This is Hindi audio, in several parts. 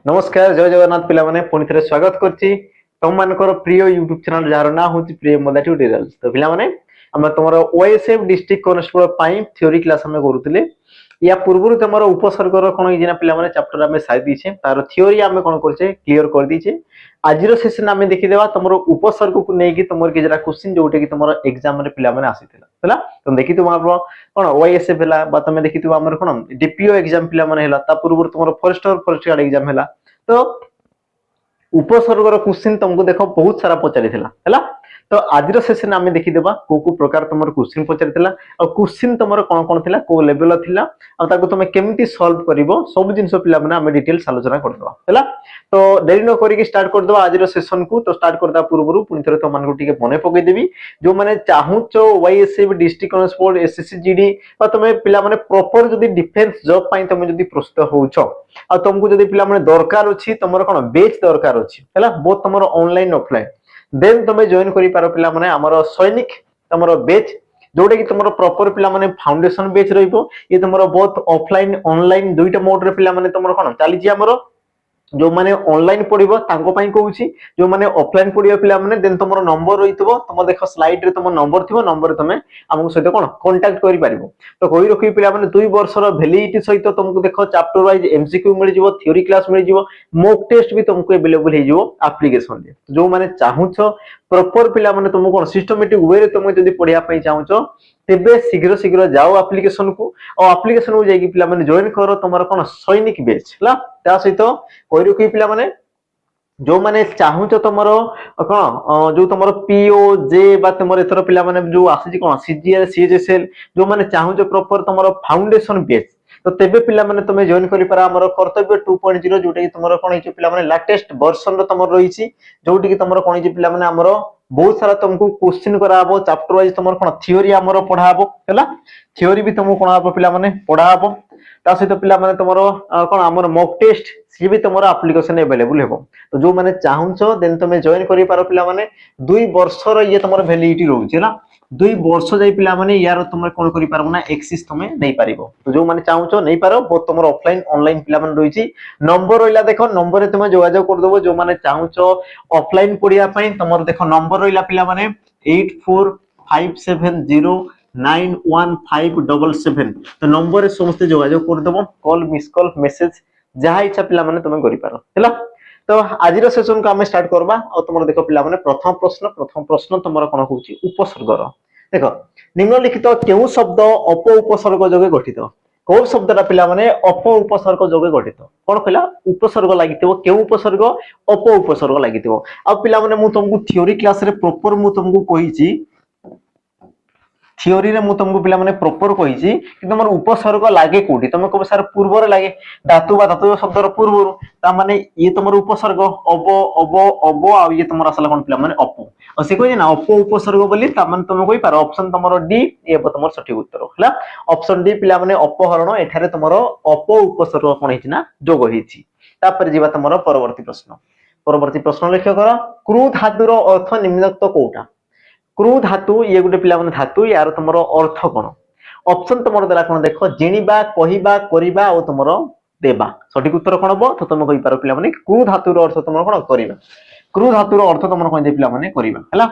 नमस्कार जय जगन्नाथ पिला माने पुणी थे स्वागत करछि तुम मानकर प्रिय यूट्यूब चैनल जार ना होछि प्रिय मदा ट्यूटोरियल्स। तो पिला माने हम तुमरो ओएसएफ डिस्ट्रिक्ट कांस्टेबल पाई थ्योरी क्लास हम करूतले या पूर्व तुमरो उपसर्गर कोन इजना पिला माने चैप्टर हम साइ दिछे तार थ्योरी हम कोन करछे क्लियर कर दिछे। आजिरो सेशन हम देखि देबा तुमरो उपसर्ग को नै कि तुमर के जरा क्वेश्चन जोटे कि तुमरो एग्जाम रे पिला माने आसीतला हला तुम देखि तुम आपरो कोन ओएसएफ हला बा तुम देखि तुम हमर कोन डीपीओ एग्जाम पिला माने हला ता पूर्व तुमरो फॉरेस्ट गार्ड एग्जाम हला। तो उपसर्गर क्वेश्चन तुमको देखो बहुत सारा पचारि है। तो आज सेशन आम देखीदेवा को प्रकार तुम क्वेश्चन पचारि और क्वेश्चन तुम कौन कौन थी को लेवल थिला और तुम केमती सॉल्व करिवो सब जिंस पिला माने आम डिटेल्स आलोचना करदवा है। तो देरी न करिक स्टार्ट करदवा आज सेशन को। तो स्टार्ट करदा पूर्व पुणी थे तुम टिके मने पकई देवी जो मैंने चाहूच वाईएसएफ डिस्ट्रिक्ट कांस्टेबल एसएससी जीडी तुम पिला माने प्रॉपर जदी डिफेंस जॉब पाई तुम जदी प्रस्तुत होउछ आ तुमको जदी पिला माने दरकार अछि तुमर कोन बेच दरकार अछि हैला बोथ तुमर ऑनलाइन ऑफलाइन देन तुम जॉइन करि पारो पिला माने हमर सैनिक तुमर बेच जोटे कि तुमर प्रॉपर पिला माने फाउंडेशन बेच रहिबो ये तुमर बोथ ऑफलाइन ऑनलाइन दुईटा मोड रे पिला माने तुमर कोन चली जी हमर जो माने ऑनलाइन पढ़िबो तांको पई कहूची जो माने ऑफलाइन पढ़िबो पिला माने देन तुमरो नंबर रहितबो तुम देखो स्लाइड रे तुम नंबर थिबो नंबर तुमे हमको सहित कोन कांटेक्ट करि पारिबो। तो कहि रखि पिला माने 2 वर्षर वैलिडिटी सहित तुमको देखो चैप्टर वाइज एमसीक्यू मिल जिवो थ्योरी क्लास मिल जिवो मॉक टेस्ट भी तुमको अवेलेबल हे जिवो एप्लीकेशन रे। जो माने चाहूछ प्रॉपर पिला माने तुमको कोन सिस्टमैटिक वे रे तुम जदी पढ़िया पई चाहूछ तेबे शीघ्र शीघ्र जाओ एप्लीकेशन को और एप्लीकेशन को जाई पिला माने जॉइन करो तुमर कोन सैनिक बेच हला ता सहित कहि रखि पिला माने जो माने चाहूच तुमर कोन जो तुमर पीओ जे बा तुमर एथर पिला माने जो आसी कोन सीजीआर सीएचएसएल जो माने चाहूच प्रॉपर तुमर फाउंडेशन बेच तो तेबे पिला माने तुमे जॉइन करि पारा हमर कर्तव्य 2.0 जोटे कि तुमर कोन हिच पिला माने लेटेस्ट वर्जन रो तुमर रहिछि जोटी कि तुमर कोन हिच पिला माने हमर बहुत सारा तुमको क्वेश्चन कराबो चैप्टर वाइज तुमर कोन थ्योरी हमर पढाबो हैला थ्योरी भी तुमको कोन आबो पिला माने पढाबो ता सहित पिला माने तुमर कोन हमर मॉक टेस्ट सी भी तुमर एप्लीकेशन अवेलेबल हेबो। तो जो माने चाहूचो देन तुमे जॉइन करि पारो पिला माने 2 वर्षर ये तुमर वैलिडिटी रहउछि ना 2 वर्ष जाई पिला माने यार तुम कोन करि पारबो ना एक्सिस तुमे नै पारिबो। तो जो माने चाहूचो नै पारो बहुत तुमर ऑफलाइन ऑनलाइन पिला माने रहिछि नंबर रहिला देखो नंबर रे तुमे जोगाजोग कर देबो जो माने चाहूचो ऑफलाइन पढिया पई तुमर देखो नंबर रहिला पिला माने 8457091577 तो नंबर रे समस्त जोगाजोग कर देबो कॉल मिस कॉल मेसेज जहा इच्छा पिला माने तुमे करि पारो हैला। तो आज सेशन को आम स्टार्ट करबा और तुम देख पिला माने प्रथम प्रश्न तुम कौन कहूँ उपसर्गर देख निम्नलिखित केउ शब्द अप उपसर्ग जोगे गठित कौ शब्दटा पिला माने अप उपसर्ग जोगे गठित कौन कहला उपसर्ग लागिथिबो केउ उपसर्ग अप उपसर्ग लागिथिबो आ पिला माने मु तुमको थ्योरी क्लास रे प्रॉपर मु तुमको कहिछि थ्योरी रे मु तुमको पिला माने प्रॉपर कहिछि कि तुमर उपसर्ग लागे कोठी तुम को सर पूर्व रे लागे धातु बा धातु शब्दर पूर्व ता माने ये तुमर उपसर्ग अब अब अब आ ये तुमर असला कोन पिला माने अप और से कहि ना अप उपसर्ग बोली ता माने तुम कहि पार ऑप्शन तुमर डी ये तुमर सठिक उत्तर हला ऑप्शन डी पिला माने अपहरण एठारे तुमर अप उपसर्ग कोन हिछि ना जोग हिछि। तापर जीवा तुमर परवर्ती प्रश्न लक्ष्य कर क्रू धातुर अर्थ निम्नलिखित कोटा क्रू धातु ये गोटे पिला माने धातु यार तुमर अर्थ कोन ऑप्शन तुमर देला कोन देखो जिनिबा कहिबा करिबा और तुमर देबा सठिक उत्तर कोन हो तो तुम कहि पारो पिला माने क्रू धातुर अर्थ तुमर कोन करिबा क्रू धातुर अर्थ तुमर कोन दे पिला माने करिबा हैला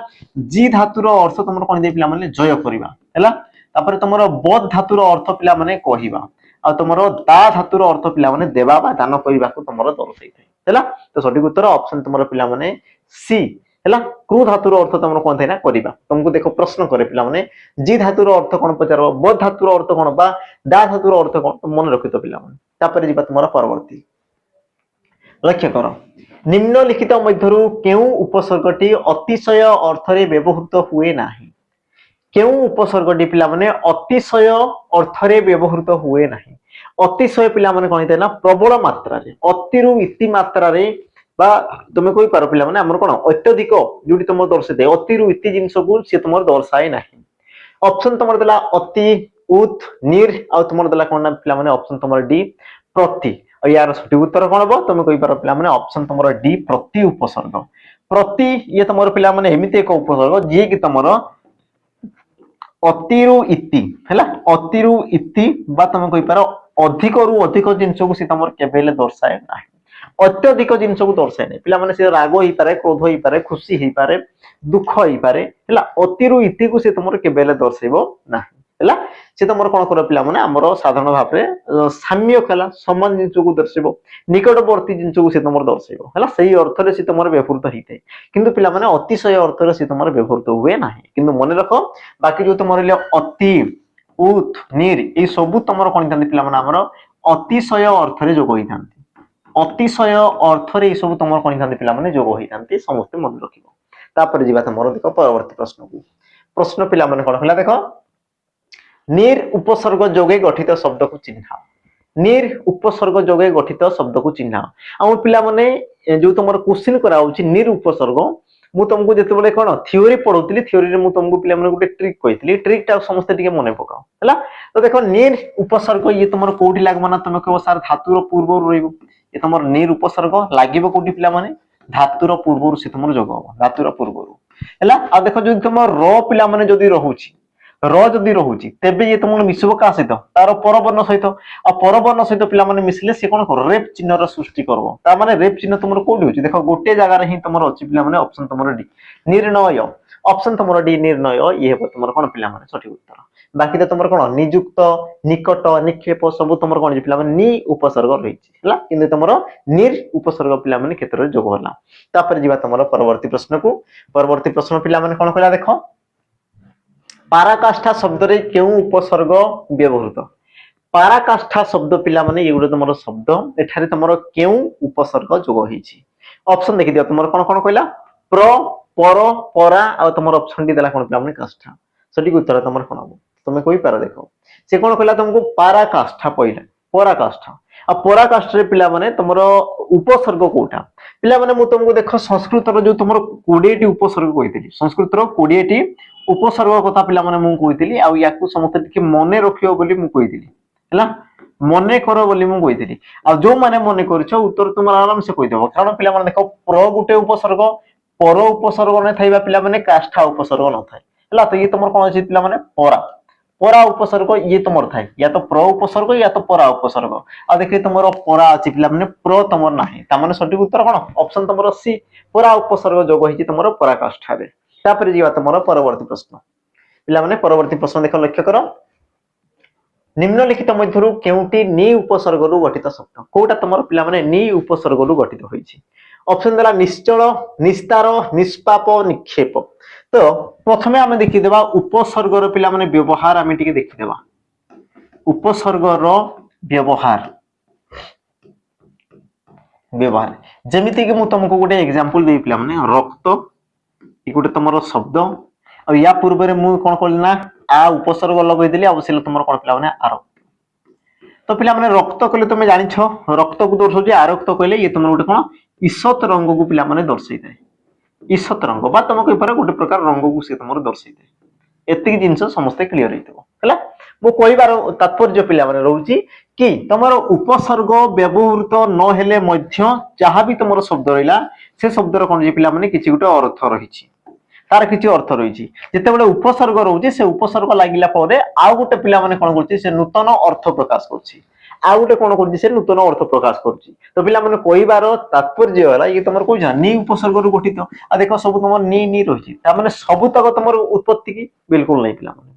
जी धातुर अर्थ तुमर कोन दे पिला माने जय करिबा हैला तापर तुमर बोध धातुर अर्थ पिला माने कहिबा आ तुमर दा धातुर अर्थ पिला माने देबा बा दान करिबा को तुमर दर्शाइ थाय हैला। तो सठिक उत्तर ऑप्शन तुमर पिला माने सी हैला क्रू धातुर अर्थ तुम कोन थाय ना करिबा तुमको देखो प्रश्न करे पिला माने जी धातुर अर्थ कोन पचारो बोध धातुर अर्थ कोन बा दा धातुर अर्थ कोन मन रखितो पिला माने तापर जीवा तुमर परवर्ती लक्ष्य कर निम्नलिखित मध्यरु केउ उपसर्गटी अतिशय अर्थ रे व्यवहृत हुए नाही केउ उपसर्गटी पिला माने अतिशय अर्थ रे व्यवहृत हुए नाही अतिशय पिला माने कोन ना प्रबल मात्रा रे अतिरु इति मात्रा रे बा तुम कहि पारो पिला माने हमर कोन अत्यधिक जोडी तुम दर्शाइ दे अतिरु इति जिंस को से तुमर दर्शाए नाही। ऑप्शन तुमर देला अति उत निर आ तुमर देला कोन पिला माने ऑप्शन तुमर डी प्रति और यार सठिक उत्तर कोन हो तुम कहि पारो पिला माने ऑप्शन तुमर डी प्रति उपसर्ग प्रति ये तुमर पिला माने एमिते एक उपसर्ग जे कि तुमर अतिरु इति हैला अतिरु इति बा तुम कहि पारो अधिक रु अधिक जिंस को से तुमर केबेले दर्शाए नाही अत्यधिक जिनस को दर्शाए नहीं पिला माने से राग ही पारे क्रोध ही पारे खुशी ही पारे दुख ही पारे हला अतिरु इति को से तुमर केबेले दर्शाइबो ना हला से तुमर कोन कर पिला माने हमर साधारण भाबरे साम्य कला समान जिनस को दर्शाइबो निकटवर्ती जिनस को से तुमर दर्शाइबो हला सही अर्थ रे से तुमर व्यवहार हिते किंतु पिला माने अतिशय अर्थ रे से तुमर व्यवहार हुए नाही किंतु मन रखो बाकी जो तुमर ले अति उत निर ए सब तुमर कोन थांती पिला माने हमर अतिशय अर्थ रे जोग होई थांती अतिशय अर्थ रे सब तुम कौन था पिला माने जोग होई समस्त मन रखिबो तापर जीवा तुमर देख परवर्ती प्रश्न को प्रश्न पिला माने कोन होला देखो निर उपसर्ग जोगे गठित शब्द को चिन्ह निर उपसर्ग जोगे गठित शब्द को चिन्ह आ पिला माने जो तुमर क्वेश्चन करा होची निर उपसर्ग मु तुमको जेते बेले कोन थ्योरी पढौतली थ्योरी रे मु तुमको पिला माने गुटे ट्रिक कहितली ट्रिक ता समस्त टिके मने पकाओ हला तो देखो निर उपसर्ग ये तुमर कोठी लागबो ना तुम कहबो सर धातुर पूर्व रहइबो ये तुमर निर उपसर्ग लागिबो कोठी पिला माने धातुर पूर्व से तुमर जोग हो धातुर पूर्व हला आ देखो जो तुमर र पिला माने जदी रहउची र जदी रहउची तेबे ये तुमर मिसबो का सहित तार परवर्ण सहित आ परवर्ण सहित पिला माने मिसले से कोन कर रेप चिन्ह र सृष्टि करबो ता माने रेप चिन्ह तुमर कोठी होची देखो गोटे जगह रे ही तुमर अछि पिला माने ऑप्शन तुमर डी निर्णय ऑप्शन तुमर डी निर्णय ये हो तुमर कोन पिला माने सठिक उत्तर बाकी तो तुमर कोन नियुक्त निकट निक्षेप सब तुमर कोन पिला माने नि उपसर्ग रहिछि हला किंतु तुमर निर उपसर्ग पिला माने क्षेत्र रे जोग होला तापर जीवा तुमर परवर्ती प्रश्न को परवर्ती प्रश्न पिला माने कोन कहला देखो पराकाष्ठा शब्द रे केउ उपसर्ग व्यवहृत पराकाष्ठा शब्द पिला माने ये गुडे तुमर शब्द एठारे तुमर केउ उपसर्ग जोग होईछि ऑप्शन देखि दियो तुमर कोन कोन कहला प्र पर परा आ तुमर ऑप्शन डी देला कोन पिला माने काष्ठा सटीक उत्तर तुमर कोन हो तुम कोई पार देखो से कोन कहला तुमको पराकाष्ठा पहिला पराकाष्ठा आ पराकाष्ठा रे पिला माने तुमर उपसर्ग कोटा पिला माने मु तुमको देखो संस्कृत रो जो तुमर 20 टी उपसर्ग कहितली संस्कृत रो 20 टी उपसर्ग कथा पिला माने मु कहितली आ याकू समस्त टिके मने रखियो बोली मु कहितली हला मने करो बोली मु कहितली आ जो माने मने करछो उत्तर तुम आराम से कहि देबो कारण पिला माने देखो प्र गुटे उपसर्ग पर उपसर्ग ने थाइबा पिला माने काष्ठा उपसर्ग न थाय हला तो ये तुमर कोन अछि पिला माने परा परा उपसर्ग ये तुमर थाय या तो प्र उपसर्ग या तो परा उपसर्ग आ देखि तुमर परा अछि पिला माने प्र तुमर नाही ता माने सटीक उत्तर कोन ऑप्शन तुमर सी परा उपसर्ग जोग होइछि तुमर पराकाष्ठा रे तापर जीवा तुमर परवर्ती प्रश्न पिला माने परवर्ती प्रश्न देखो लक्ष्य करो निम्नलिखित मध्यरु केउटी नि उपसर्ग रु गठित शब्द कोटा तुमर पिला माने नि उपसर्ग रु गठित होइछि ऑप्शन देला निश्चल निस्तार निष्पाप निक्षेप तो प्रथमे आमे देखि देबा उपसर्ग रो पिला माने व्यवहार आमे टिके देखि देबा उपसर्ग रो व्यवहार व्यवहार जेमिति कि मु तुमको गोटे एग्जांपल देई पिला माने रक्त ई गोटे तुमरो शब्द और या पूर्व रे मु कोन कहली ना आ उपसर्ग लगै देली अब से तुमरो कोन पिला माने आर तो पिला माने रक्त कहले तुमे जानि छ रक्त को दर्शौ जे आरक्त कहले ये तुमरो गोटे कोन ईसत रंग को पिला माने दर्शाई दे ईसत रंग बा तुम कहि पारे गोटे प्रकार रंग को से तुमरो दर्शाई दे एतिक जिंस समस्त क्लियर हेतबो हला मो कहिबार तात्पर्य पिला माने रहउची कि तुमरो उपसर्ग व्यवहृत न हेले मध्य जहां भी तुमरो शब्द रहिला से शब्द रो कोन जे पिला माने किछि गोटे अर्थ रहिछि तार किछि अर्थ रहिछि जेते बेले उपसर्ग रहउची से उपसर्ग लागिला परे आ गोटे पिला माने कोन करछि से नूतन अर्थ प्रकाश करछि आ गोटे कोन करछि से नूतन अर्थ प्रकाश करछि तो पिला माने कहिबार तात्पर्य होला ये तुमर कोइ नि उपसर्ग रु गठित आ देखो सब तुमर नि रहिछि ता माने सब तक तुमर उत्पत्ति की बिल्कुल नै पिला माने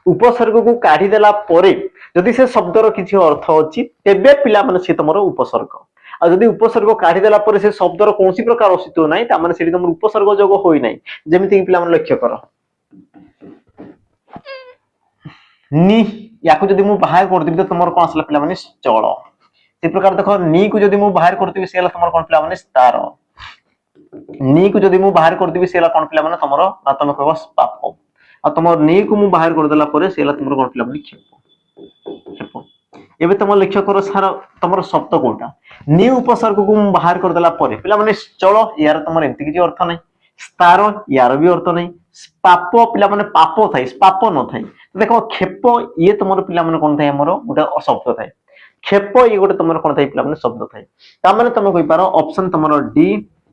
उपसर्ग को काढी देला परे यदि से शब्द रो किछि अर्थ अछि तेबे पिला माने से तुमर उपसर्ग आ यदि उपसर्ग काढी देला परे से शब्द रो कोनसी प्रकार अस्तित्व नै ता माने सेठी तुमर उपसर्ग जोग होई नै जेमिति कि पिला माने लक्ष्य करो नि याकू जदि मु बाहर कर दिबि त तुमर कोन असला पिला माने चल से प्रकार देखो नि को जदि मु बाहर करतिबि सेला तुमर कोन पिला माने स्तार नि को जदि मु बाहर करतिबि सेला कोन पिला माने तुमर ना तुम कहबो पाप आ तुमर नि को मु बाहर कर देला परे सेला तुमर कोन पिला माने खेप खेप एबे तुम लक्ष्य करो सार तुमर शब्द कोटा नि उपसर्ग को मु बाहर कर देला परे पिला माने चल यार तुमर एंति किछि अर्थ नै स्तार यार भी अर्थ नै पाप पिला माने पाप थाई पाप न थाई देखो खेप ये तुमर पिला माने कोन थाई हमरो गोटे शब्द थाई खेप ये गोटे तुमर कोन थाई पिला माने शब्द थाई ता माने तुम कहि पारो ऑप्शन तुमर डी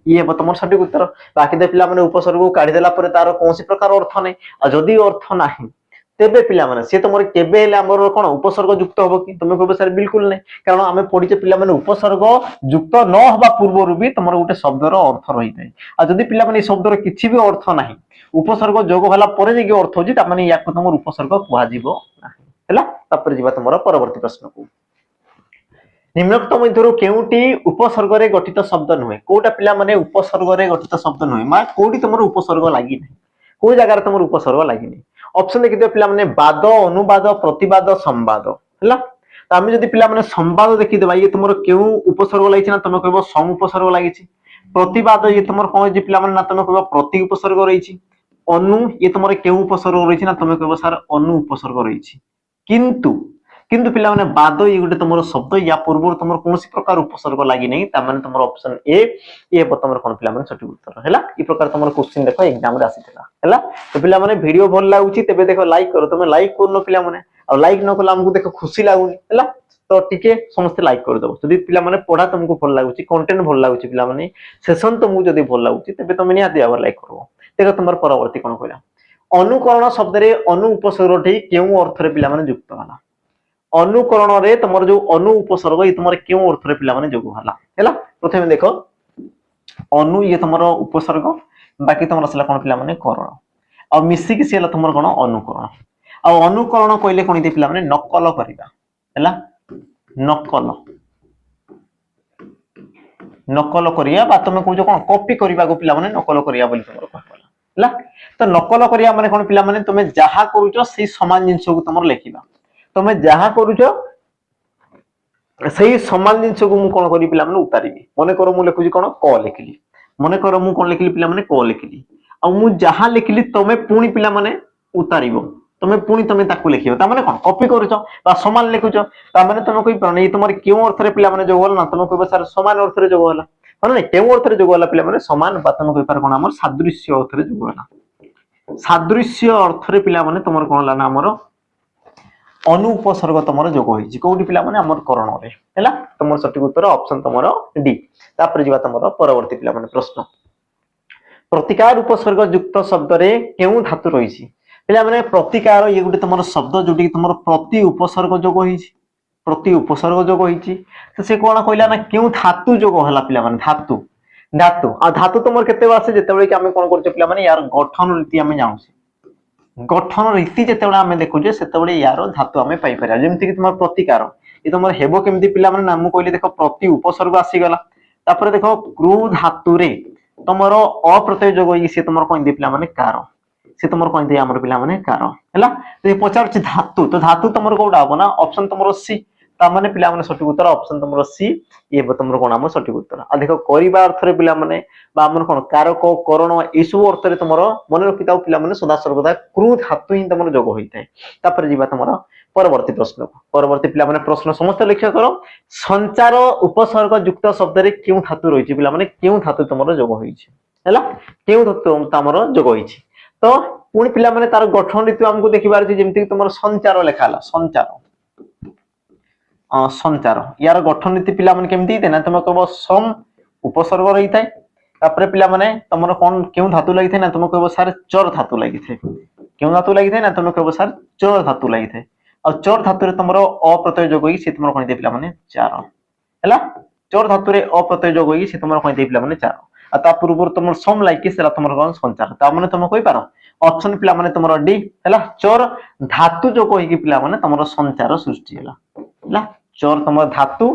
ये अब तुमर सटीक उत्तर बाकी दे पिला माने उपसर्ग को काढी देला परे तार कोनसी प्रकार अर्थ नै आ जदी अर्थ नाही तेबे पिला माने से तुम केबे हेले हमर कोन उपसर्ग युक्त हबो कि तुम कहबो सर बिल्कुल नहीं कारण आमे पढिचे पिला माने उपसर्ग युक्त न हबा पूर्वरु भी तुमर गोटे शब्दर अर्थ रही थाए आ जदी पिला माने शब्दर किछि भी अर्थ नाही उपसर्ग जोग होला परे जे अर्थ होजी त माने याको तुमर उपसर्ग कुहा जीवो नाही हैला तापर जीवा तुमर परवर्ती प्रश्न को निम्नलिखित मध्यरु केउटी उपसर्ग रे गठित शब्द नुहे कोटा पिला माने उपसर्ग रे गठित शब्द नुहे मा कोडी तुमर उपसर्ग लागि नाही कोई जगह रे तुमर उपसर्ग लागि नाही ऑप्शन देखि दियो पिला माने वाद अनुवाद प्रतिवाद संवाद हैला त आमे जदी पिला माने संवाद देखि देबा ये तुमर केउ उपसर्ग लागि छी ना तुम कहबो सम उपसर्ग लागि छी प्रतिवाद ये तुमर कोन जे पिला माने ना तुम कहबो प्रति उपसर्ग रही छी अनु ये तुमर केउ उपसर्ग रही छी ना तुम कहबो सर अनु उपसर्ग रही छी किंतु किंतु पिला माने बाद ये गुटे तुमर शब्द या पूर्व तुमर कोनसी प्रकार उपसर्ग लागि नै ता माने तुमर ऑप्शन ए ये तुमर कोन पिला माने सठिक उत्तर हैला ई प्रकार तुमर क्वेश्चन देखो एग्जाम रे आसीतला हैला तो पिला माने वीडियो भल लागुची तेबे देखो लाइक करो तुम लाइक करनो पिला माने आ लाइक न कला हमकु देखो खुशी लागुनी हैला तो टिके समस्त लाइक कर दबो जदी पिला माने पढा तुमको भल लागुची कंटेंट भल लागुची पिला माने सेशन तुमको जदी भल लागुची तेबे तुम निहाती आवर लाइक करबो देखो तुमर परवर्ती कोन कहला अनुकरण शब्द रे अनु उपसर्ग ठी केउ अर्थ रे पिला माने युक्त होला अनुकरण रे तुमर जो अनु उपसर्ग ये तुमर केउ अर्थ रे पिला माने जोग हला हैला प्रथमे देखो अनु ये तुमर उपसर्ग बाकी तुमर असला कोन पिला माने करण आ मिसी कि सेला तुमर कोन अनुकरण आ अनुकरण कहले कोन दे पिला माने नकल करिबा हैला नकल नकल करिया बा तुम कहू कोन कॉपी करिबा को पिला माने नकल करिया बोली तुमर कहला हैला तो नकल करिया माने कोन पिला माने तुमे जहा करूचो से समान जिंस को तुमर लेखिबा तुम जहा करूच सही समान जिनस को मु कोन करी पिला माने उतारिबी मने करो मु लेखुजी कोन क लिखिली मने करो मु कोन लिखिली पिला माने क लिखिली आ मु जहा लिखिली तमे पुणी पिला माने उतारिबो तमे पुणी तमे ताकू लिखिबो ता माने कोन कॉपी करूच बा समान लिखुच ता माने तमे कोइ पर नै तमर केउ अर्थ रे पिला माने जो होला ना तमे कहबो सर समान अर्थ रे जो होला माने केउ अर्थ रे जो होला पिला माने समान बा तमे कोइ पर कोन हमर सादृश्य अर्थ रे जो होला सादृश्य अर्थ रे पिला माने तमर कोन होला ना हमर अनु उपसर्ग तुमर जोग होई कोडी पिला माने हमर करण रे हैला तुमर सठिक उत्तर ऑप्शन तुमर डी तापर जीवा तुमर परवर्ती पिला माने प्रश्न प्रतिकार उपसर्ग युक्त शब्द रे केउ धातु रही छी पिला माने प्रतिकार ये गुटे तुमर शब्द जोटी तुमर प्रति उपसर्ग जोग होई छी प्रति उपसर्ग जोग होई छी तो से कोन कहला ना केउ धातु जोग हला पिला माने धातु धातु आ धातु तुमर केते वासे जेतेबे कि हम कोन करछ पिला माने यार गठन रीति हम जानु गठन रीति जेतेबे आमे देखुजे सेतेबे यार धातु आमे पाई परिया जेमति कि तुमर प्रतिकार ये तुमर हेबो केमति पिला माने नाम कहले देखो प्रति उपसर्ग आसी गला तापर देखो क्रू धातु रे तुमर अप्रत्यय जोग होई से तुमर कोन दे पिला माने कार से तुमर कोन दे हमर पिला माने कार हैला तो पचार छि धातु तो धातु तुमर कोडा हो ना ऑप्शन तुमर सी ता माने पिला माने सठिक उत्तर ऑप्शन तुमर सी ये तुमर कोन हम सठिक उत्तर आ देखो करिबा अर्थ रे पिला माने बा हमर कोन कारक करण एसु अर्थ रे तुमर मन रखिताउ पिला माने सदा सर्वदा क्रू धातु ही तुमर जोग होइतै तापर जीवा तुमर परवर्ती प्रश्न परवर्ती पिला माने प्रश्न समस्त लक्ष्य करो संचार उपसर्ग युक्त शब्द रे केउ धातु रहिछि पिला माने केउ धातु तुमर जोग होइछि हैला केउ धातु तुमर जोग होइछि तो पुणी पिला माने तार गठन रीति हमको देखिबार छै जेमति तुमर संचार लेखाला संचार संचार यार गठन रीति पिला माने केमति देना तुम कहबो सम उपसर्ग रही थाए तापर पिला माने तुमर कोन केउ धातु लागि थाए ना तुम कहबो सर चर धातु लागि थाए केउ धातु लागि थाए ना तुम कहबो सर चर धातु लागि थाए आ चर धातु रे तुमर अप्रत्यय जोग होई से तुमर कोन दे पिला माने चार हैला चर धातु रे अप्रत्यय जोग होई से तुमर कोन दे पिला माने चार आ ता पूर्व तुमर सम लागि कि सेला तुमर कोन संचार ता माने तुम कोइ पारो ऑप्शन पिला माने तुमर डी हैला चर धातु जोग होई कि पिला माने तुमर संचार सृष्टि हैला हैला चर तुम धातु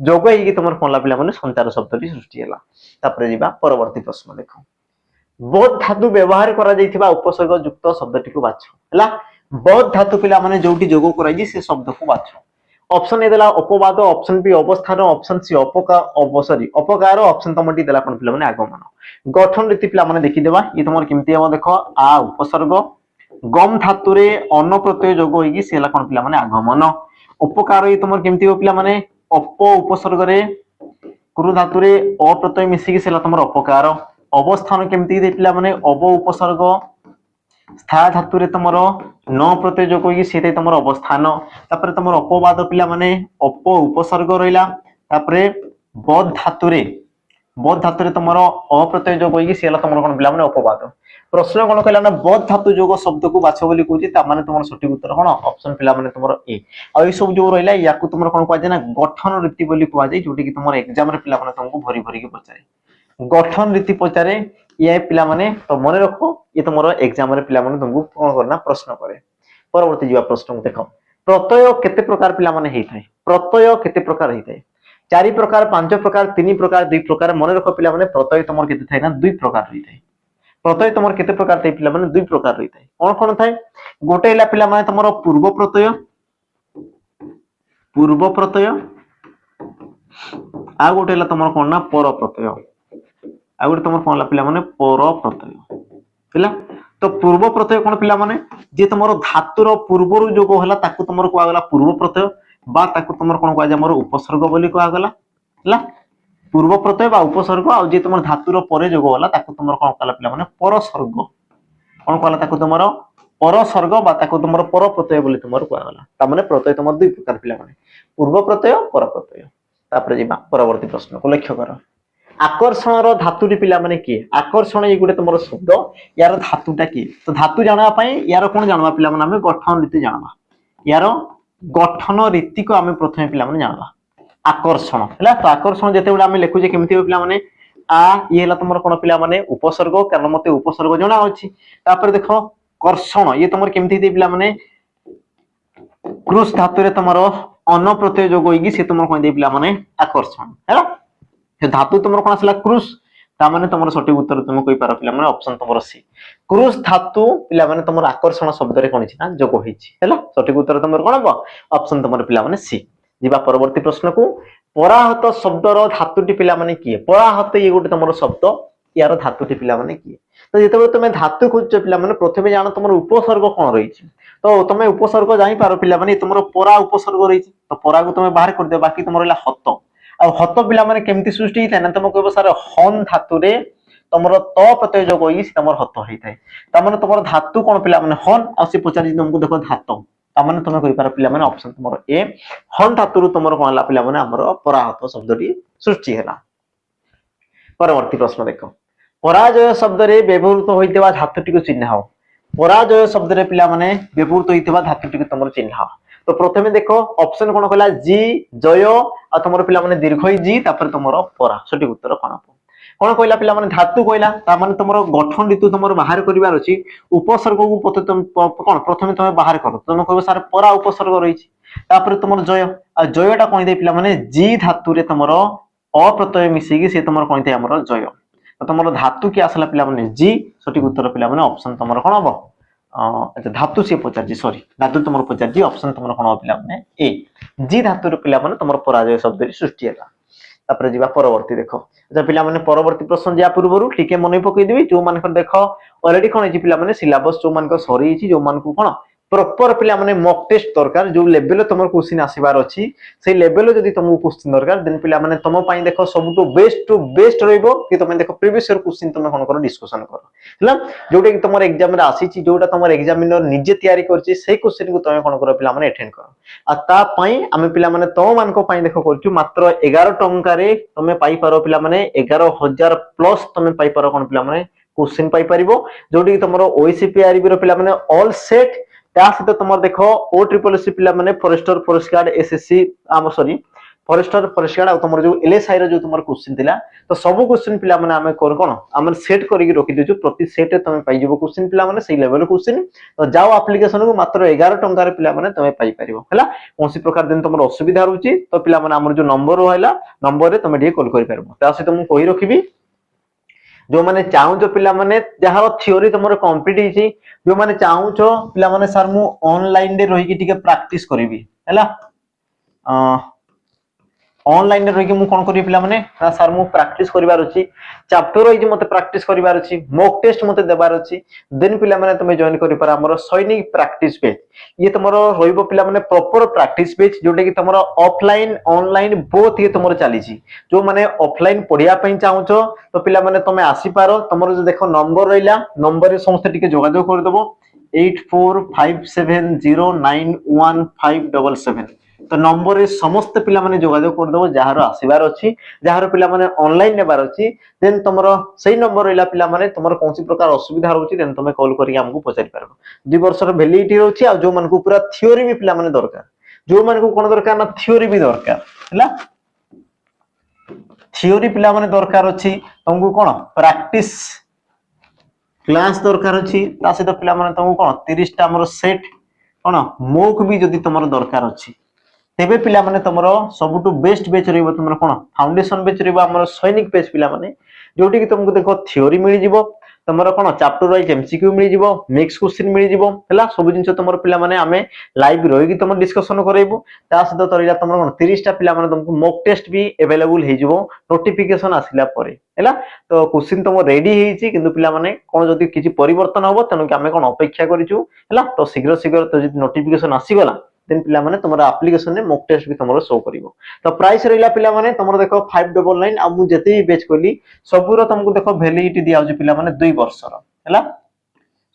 जोग होई तुम कोन पिला माने संचार शब्द सृष्टि हैला तापर जीवा परवर्ती प्रश्न देखो बोध धातु व्यवहार करा जाइथिबा उपसर्ग युक्त शब्दटी को बाछो हैला बोध धातु पिला माने जोटी जोग कराई जे से शब्द को बाछो ऑप्शन ए देला अपवाद ऑप्शन बी अवस्थान ऑप्शन सी अपकार ऑप्शन तमटी देला कोन पिला माने आगमन गठन रीति पिला माने देखि देबा ये तुमर केमति हम देखो आ उपसर्ग गम धातु रे अन प्रत्यय जोग होई कि सेला कोन पिला माने आगमन उपकार ये तुमर केमति हो पिला माने अप उपसर्ग रे कुरु धातु रे अ प्रत्यय मिसी कि सेला तुमर अपकार अवस्थान केमति दे पिला माने अब उपसर्ग स्था धातु रे तुमर न प्रत्यय जोग होई कि सेते तुमर अवस्थान तापर तुमर अपवाद पिला माने अप उपसर्ग रहिला तापर बोध धातु रे बोध धातु रे तुमरो अ प्रत्यय जोग होई सी हला तुमरो कोन पिला माने अपवाद प्रश्न कोन कहला ना बोध धातु जोग शब्द को बाछ बोली कहूची ता माने तुमरो सठिक उत्तर कोन ऑप्शन पिला माने तुमरो ए आ ई सब जो रहला याकू तुमरो कोन कहै ना गठन रीति बोली कहै जाय जोटी कि तुमरो एग्जाम रे पिला माने तुमको भरी भरी के पचारे गठन रीति पचारे ये पिला माने तो मन रखो ये तुमरो एग्जाम रे पिला माने तुमको कोन करना प्रश्न करे परवर्ती जीवा प्रश्न को देखो प्रत्यय केते प्रकार पिला माने हेई थाए प्रत्यय केते प्रकार हेई थाए 4 प्रकार 5 प्रकार 3 प्रकार 2 प्रकार मन रखो पिला माने प्रत्यय तुमर केते थाए ना 2 प्रकार हेई थाए प्रत्यय तुमर केते प्रकार थाए पिला माने 2 प्रकार हेई थाए कोन कोन थाए गोटे हैला पिला माने तुमरो पूर्व प्रत्यय आ गोटे हैला तुमर कोन ना पर प्रत्यय आ गोटे तुमर कोन पिला माने पर प्रत्यय हैला तो पूर्व प्रत्यय कोन पिला माने जे तुमरो धातुर पूर्वरु जोग होला ताकू तुमर को आगला पूर्व प्रत्यय बा ताकू तुमर कोन को हमर उपसर्ग बोली को आगला हैला पूर्व प्रत्यय बा उपसर्ग आ जे तुमर धातुर परे जोग होला ताकू तुमर कोन कहला पिला माने परसर्ग कोन कहला ताकू तुमर परसर्ग बा ताकू तुमर पर प्रत्यय बोली तुमर को आगला ता माने प्रत्यय तुमर दुई प्रकार पिला माने पूर्व प्रत्यय पर प्रत्यय तापर जिबा परवर्ती प्रश्न को लक्ष्य करो आकर्षण रो धातुटी पिला माने की आकर्षण ये गुटे तुमरो शब्द यार धातुटा की तो धातु जानवा पई यार कोन जानवा पिला माने हमें गठन रीति जानवा यार गठन रीति को हमें प्रथम पिला माने जानवा आकर्षण हैला तो आकर्षण जेते उडा हमें लिखु जे केमति हो पिला माने आ ये हला तुमरो कोन पिला माने उपसर्ग कारण मते उपसर्ग जणा अछि तापर देखो कर्षण ये तुमर केमति दे पिला माने क्रुश धातु रे तुमरो अन प्रत्यय जोग होइगी से तुमर कोन दे पिला माने आकर्षण हैला धातु तुमर कोन आसला क्रुश ता माने तुमर सठिक उत्तर तुम कहि पारो पिला माने ऑप्शन तुमर सी क्रुश धातु पिला माने तुमर आकर्षण शब्द रे कोन छि ना जोग होइछि हैला सठिक उत्तर तुमर कोन हबो ऑप्शन तुमर पिला माने सी जिबा परवर्ती प्रश्न को पराहत शब्द रो धातुटी पिला माने की पराहत ये गोटे तुमर शब्द यार धातुटी पिला माने की तो जेते तुम धातु खोज पिला माने प्रथमे जानो तुमर उपसर्ग कोन रही छि तो तुम उपसर्ग जाई पारो पिला माने तुमर परा उपसर्ग रही छि तो परा को तुम बाहर कर दे बाकी तुमर ला हत आ हत पिला माने केमती सृष्टि हिता ना तुम कहबो सर हन धातु रे तुमरो त प्रत्यय जोग होई छि तुमर हत हिताय ता माने तुमर धातु कोन पिला माने हन आ से पचारि तुमको देखो धातु ता माने तुम कहि पारो पिला माने ऑप्शन तुमर ए हन धातु रु तुमर कोन ला पिला माने हमरो पराहत शब्दटी सृष्टि हैला परवर्ती प्रश्न देखो पराजय शब्द रे व्यवहृत होइतबा धातुटी को चिन्हाओ पराजय शब्द रे पिला माने व्यवहृत होइतबा धातुटी को तुमर चिन्हाओ तो प्रथमे देखो ऑप्शन कोन कहला जी जय आ तुमर पिला माने दीर्घई जी तापर तुमर परा सठिक उत्तर कोन कोन कहला पिला माने धातु कहला ता माने तुमर गठन ऋतु तुमर बाहर करिवार अछि उपसर्ग को पते तुम कोन प्रथमे तुम बाहर करो तुम कहबो सर परा उपसर्ग रही छि तापर तुमर जय आ जयटा कोन दे पिला माने जी धातु रे तुमर अ प्रत्यय मिसिगी से तुमर कोन दे हमर जय तो तुमर धातु की आसला पिला माने जी सठिक उत्तर पिला माने ऑप्शन तुमर कोन हबो अच्छा धातु से पचार जी सॉरी धातु तुमर पचार जी ऑप्शन तुमर कोन पिला माने ए जी धातु रे पिला माने तुमर पराजय शब्द री सृष्टि हैला तापर जीवा परवर्ती देखो अच्छा पिला माने परवर्ती प्रश्न जा पूर्वरु ठीके मने पकई देबी जो मान को देखो ऑलरेडी कोन छि पिला माने सिलेबस जो मान को सरी छि जो मान को कोन प्रॉपर पिला माने मॉक टेस्ट दरकार जो लेवल तुमर क्वेश्चन आसीबार अछि से लेवल जदी तुमको क्वेश्चन दरकार देन पिला माने तुम पई देखो सब टू बेस्ट रहइबो कि तुम देखो प्रीवियस ईयर क्वेश्चन तुम कोन करो डिस्कशन करो हला जोटे कि तुमर एग्जाम रे आसी छि जोटा तुमर एग्जामिनर निजे तयारी करछि से क्वेश्चन को तुम कोन करो पिला माने अटेंड करो आ ता पई हमें पिला माने तो मान को पई देखो करछु मात्र 11 टंका रे तुम पाई पारो पिला माने 11000 प्लस तुम पाई पारो कोन पिला माने क्वेश्चन पाई परिबो जोटी कि तुमर ओईसीपी आरबी रो पिला माने ऑल सेट ता सहित तुम देखो ओ ट्रिपल सी पिला माने फॉरेस्टर फॉरेस्ट गार्ड एसएससी आम सॉरी फॉरेस्टर फॉरेस्ट गार्ड आ तुमर जो एलएसआई रो जो तुमर क्वेश्चन थिला तो सब क्वेश्चन पिला माने हमें कोन हम सेट करके रखि देछु प्रति सेट तुम पाई जेबो क्वेश्चन पिला माने सही लेवल क्वेश्चन तो जाओ एप्लीकेशन को मात्र 11 टंका रे पिला माने तुम पाई परिबो हला कोनसी प्रकार दिन तुमर असुविधा रहउची तो पिला माने हमर जो नंबर रहला नंबर रे तुम डी कॉल करि परबो ता सहित हम कहि रखिबी जो माने चाहू पिला माने जहार थ्योरी तुमर कंप्लीट हिची जो माने चाहू पिला माने सर मु ऑनलाइन रे रही कि टिके प्रैक्टिस करबी हैला ऑनलाइन रे रही कि मु कोन करी पिला माने सर मु प्रैक्टिस करबार अछि चैप्टर रही मते प्रैक्टिस करबार अछि मॉक टेस्ट मते देबार अछि देन पिला माने तुमे जॉइन करि पर हमर सैनिक प्रैक्टिस पेज ये तुमरो रहिबो पिला माने प्रॉपर प्रैक्टिस पेज जोटे कि तुमरो ऑफलाइन ऑनलाइन बोथ ये तुमरो चली छी जो माने ऑफलाइन पढिया पई चाहू तो पिला माने तुमे आसी पारो तुमरो जो देखो नंबर रहिला नंबर रे समस्त टिके जोगाजोग कर देबो 8457091577 तो नंबर रे समस्त पिला माने जोगाजोग कर देबो जहार आसीबार अछि जहार पिला माने ऑनलाइन नेबार अछि देन तमरो सही नंबर रहिला पिला माने तमरो कोनसी प्रकार असुविधा रहउछि देन तमे कॉल करी हमकु पचारि पारबो 2 वर्ष र वैलिडिटी रहउछि आ जो मानकु पूरा थ्योरी भी पिला माने दरकार जो मानकु कोन दरकार ना थ्योरी भी दरकार हला थ्योरी पिला माने दरकार अछि तुमको कोन प्रैक्टिस क्लास दरकार अछि ता सहित पिला माने तुमको कोन 30 टा हमर सेट कोन मोक भी जदी तमरो दरकार अछि तेबे पिला माने तमरो सबटु बेस्ट बैच रहइबो तमरो कोन फाउंडेशन बैच रहइबो हमर सैनिक बैच पिला माने जोटी कि तुमको देखो थ्योरी मिली जिवो तमरो कोन चैप्टर वाइज एमसीक्यू मिली जिवो मिक्स क्वेश्चन मिली जिवो हला सब जिंस तमरो पिला माने हमें लाइव रहि कि तमरो डिस्कशन करैबो ता सहित तरिला तमरो कोन 30 टा पिला माने तुमको मॉक टेस्ट भी अवेलेबल हे जिवो नोटिफिकेशन आसिला परे हला तो क्वेश्चन तमो रेडी हेछि किंतु पिला माने कोन जदी किछि परिवर्तन होबो तनो कि हमें कोन अपेक्षा करिछु हला तो शीघ्र शीघ्र तो जदी नोटिफिकेशन आसी गला देन पिला माने तमरो एप्लीकेशन ने मॉक टेस्ट भी तमरो शो करिवो तो प्राइस रहिला पिला माने तमरो देखो 599 आ मु जते बेच कोली सबुरो तुमको देखो वैलिडिटी दिया होछि पिला माने 2 वर्ष रो हला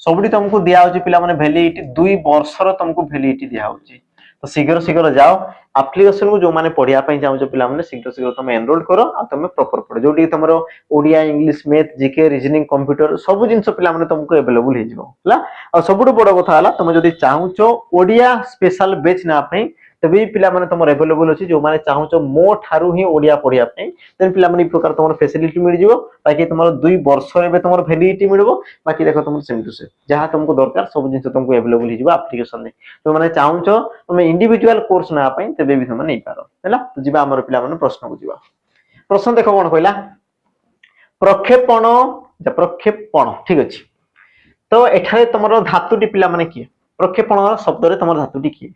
सबुडी तुमको दिया होछि पिला माने वैलिडिटी 2 वर्ष रो तुमको वैलिडिटी दिया होछि तो शीघ्र शीघ्र जाओ एप्लीकेशन को जो माने पढिया पई जाउ पिला माने शीघ्र शीघ्र तुम एनरोल करो आ तुम प्रॉपर पढो जोडी तमरो Odia English math GK reasoning computer सब जिंस पिला माने तुमको अवेलेबल हे जिवो हला आ सबुडु बड़ कथा हला तुम जदी चाहुचो ओडिया स्पेशल बैच ना पई तबे पिला माने तुम अवेलेबल अछि जो माने चाहुचो मो थारु ही ओडिया पढिया पई देन पिला माने प्रकार तुम फैसिलिटी मिल जिवो बाकी तुम 2 वर्ष रे तुम वैलिडिटी मिलबो बाकी देखो तुम सेम टू सेम जहां तुमको दरकार सब जिंस तुमको अवेलेबल हे जिवो एप्लीकेशन ने तो माने चाहुचो तुम इंडिविजुअल कोर्स ना पई तबे भी तुम नै पारो हला तो जिबा हमर पिला माने प्रश्न को जिबा प्रश्न देखो कोन कहला प्रक्षेपण ठीक अछि तो एठारे तुमरो धातुटी पिला माने की प्रक्षेपण शब्द रे तुमरो धातुटी की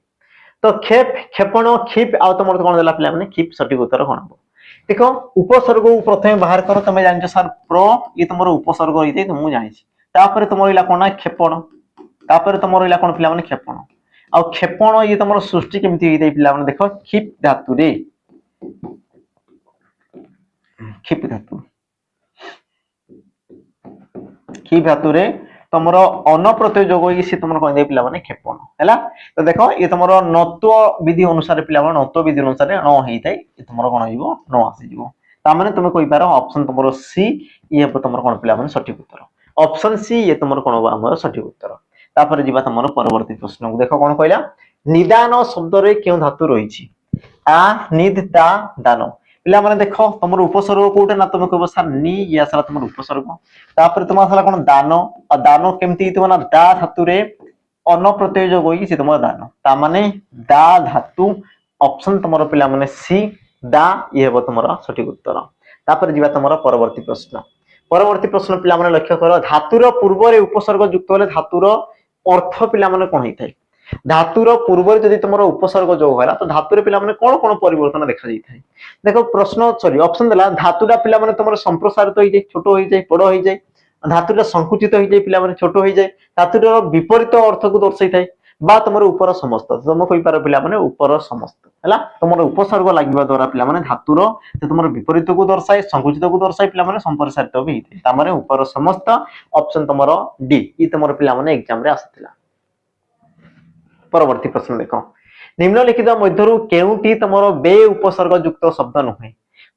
तो खेप क्षेपण खिप आ तुमर कोन देला पिला माने खिप सटीक उत्तर कोन हो देखो उपसर्ग को प्रथमे बाहर करो तमे जानि सर प्र ये तुमरो उपसर्ग होइते तुम जानि छी तापर तुमरो इला कोन क्षेपण तापर तुमरो इला कोन पिला माने क्षेपण आ क्षेपण ये तुमरो सृष्टि केमति होइते पिला माने देखो खिप धातु रे खिप धातु रे तमरो अन प्रत्यय जोग होई से तमरो कोन दे पिला माने क्षेपण हैला तो देखो ये तमरो नत्व विधि अनुसार पिला माने नत्व विधि अनुसार न हेइतै ये तमरो कोन होइबो न आसी जिवो ता माने तुमे कोइ पारो ऑप्शन तमरो सी ये तमरो कोन पिला माने सटीक उत्तर ऑप्शन सी ये तमरो कोन बा हमर सटीक उत्तर तापर जिबा तमरो परवर्ती प्रश्न को देखो कोन कहला निदान शब्द रे क्यों धातु रहिछि आ निद ता दान पिला माने देखो तमरो उपसर्ग कोटे ना तुम कहबो सर नी या सर तमरो उपसर्ग तापर तुम सला कोन दान आ दान केमति तुम ना दा धातु रे अन प्रत्यय जोग होई से तुम दान ता माने दा धातु ऑप्शन तमरो पिला माने सी दा ये हेबो तमरो सटीक उत्तर तापर जिबा तमरो परवर्ती प्रश्न पिला माने लक्ष्य करो धातुर पूर्व रे उपसर्ग युक्त होले धातुर अर्थ पिला माने कोन हिथाय धातुर पूर्व रे जदि तमरो उपसर्ग जोग होला तो धातुरे पिला माने कोन कोन परिवर्तन देखा जाई थाय देखो प्रश्न सॉरी ऑप्शन देला धातुरा पिला माने तमरो संप्रसारित होई जाय छोटो होई जाय बड़ होई जाय धातुरा संकुचित होई जाय पिला माने छोटो होई जाय धातुर विपरीत अर्थ को दर्शाई थाय बा तमरो ऊपर समस्त तुम कहि पारो पिला माने ऊपर समस्त हला तमरो उपसर्ग लागिबा द्वारा पिला माने धातुर जे तमरो विपरीत को दर्शाय संकुचित को दर्शाय पिला माने संप्रसारित भी हिते ता माने ऊपर समस्त ऑप्शन तमरो डी ई तमरो पिला माने एग्जाम रे आसीतिला परवर्ती प्रश्न देखो निम्नलिखित मध्यरु केउटी तमरो बे उपसर्ग युक्त शब्द नहै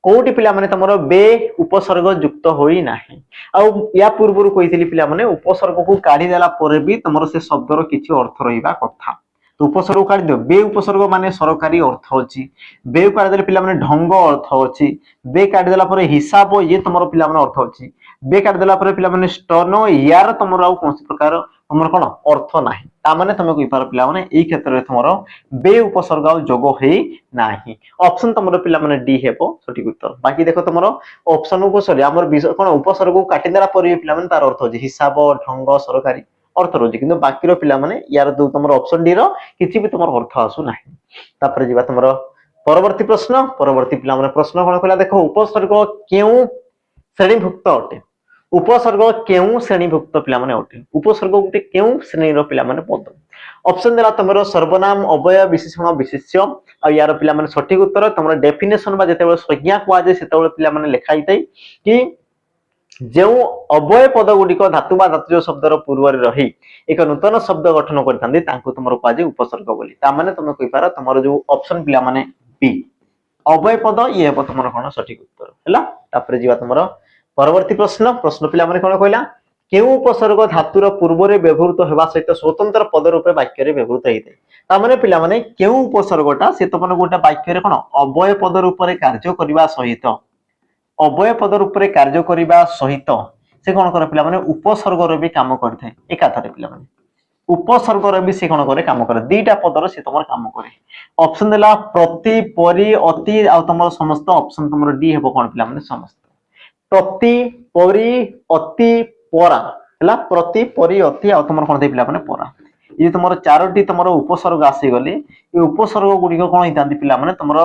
कोउटी पिला माने तमरो बे उपसर्ग युक्त होई नाही आ या पूर्वरु कहितली पिला माने उपसर्ग को काढी देला परे भी तमरो से शब्दर किछि अर्थ रहिबा कथा तो उपसर्ग काढी दियो बे उपसर्ग माने सरकारी अर्थ अछि बे काढी देले पिला माने ढंग अर्थ अछि बे काढी देला परे हिसाब ये तमरो पिला माने अर्थ अछि बे काढी देला परे पिला माने स्टनो यार तमरो आ कोनसी प्रकार तमरो कोन अर्थ नाही ता माने तमे कहि पार पिला माने एई क्षेत्र रे तमरो बे उपसर्ग आ जोग हेई नाही ऑप्शन तमरो पिला माने डी हेबो सटीक उत्तर बाकी देखो तमरो ऑप्शन को सॉरी हमर कोन उपसर्ग को काटी देला परे पिला माने तार अर्थ अछि हिसाब ढंग सरकारी अर्थ रोजी किंतु बाकी रो पिला माने यार दो तमरो ऑप्शन डी रो किछि भी तमरो अर्थ आसु नाही तापर जिबा तमरो परवर्ती पिला माने प्रश्न कोन कहला देखो उपसर्ग केउ श्रेणीभुक्त अटे उपसर्ग केउ श्रेणीभुक्त पिला माने अटे उपसर्ग गुटे केउ श्रेणी रो पिला माने पद ऑप्शन देला तमरो सर्वनाम अवयव विशेषण विशेष्य आ यार पिला माने सटीक उत्तर तमरो डेफिनेशन बा जेतेबेले संज्ञा को आजे सेतेबेले पिला माने लिखाइतै कि जो अव्यय पद गुड़िक धातु बा धातुज शब्दर पूर्व रही एक नूतन शब्द गठन करथांती तांको तुमर कुआजे उपसर्ग बोली ता माने तुम कहि पारा तुमर जो ऑप्शन पिला माने बी अव्यय पद ये हेबो तुमर कोन सठिक उत्तर हैला। तापर जीवा तुमर परवर्ती प्रश्न प्रश्न पिला माने कोन कहला केउ उपसर्ग धातुर पूर्व रे व्यवहृत हेबा सहित स्वतंत्र पद रूपे वाक्य रे व्यवहृत हेते ता माने पिला माने केउ उपसर्गटा से तुमन गोटा वाक्य रे कोन अव्यय पद रूप रे कार्य करबा सहित अव्यय पद रूप रे कार्य करबा सहित से कोन करे पिला माने उपसर्ग रे भी काम करथे एकाथरे पिला माने उपसर्ग रे भी से कोन करे काम करे दीटा पदर से तुमर काम करे ऑप्शन देला प्रति परि अति आ तुमर समस्त ऑप्शन तुमर डी हेबो कोन पिला माने समस्त प्रति परि अति परा हैला प्रति परि अति आ तुमर कोन दे पिला माने परा ये तुमर चारोटी तुमर उपसर्ग आसी गली ये उपसर्ग गुडी को कोन हितांती पिला माने तुमर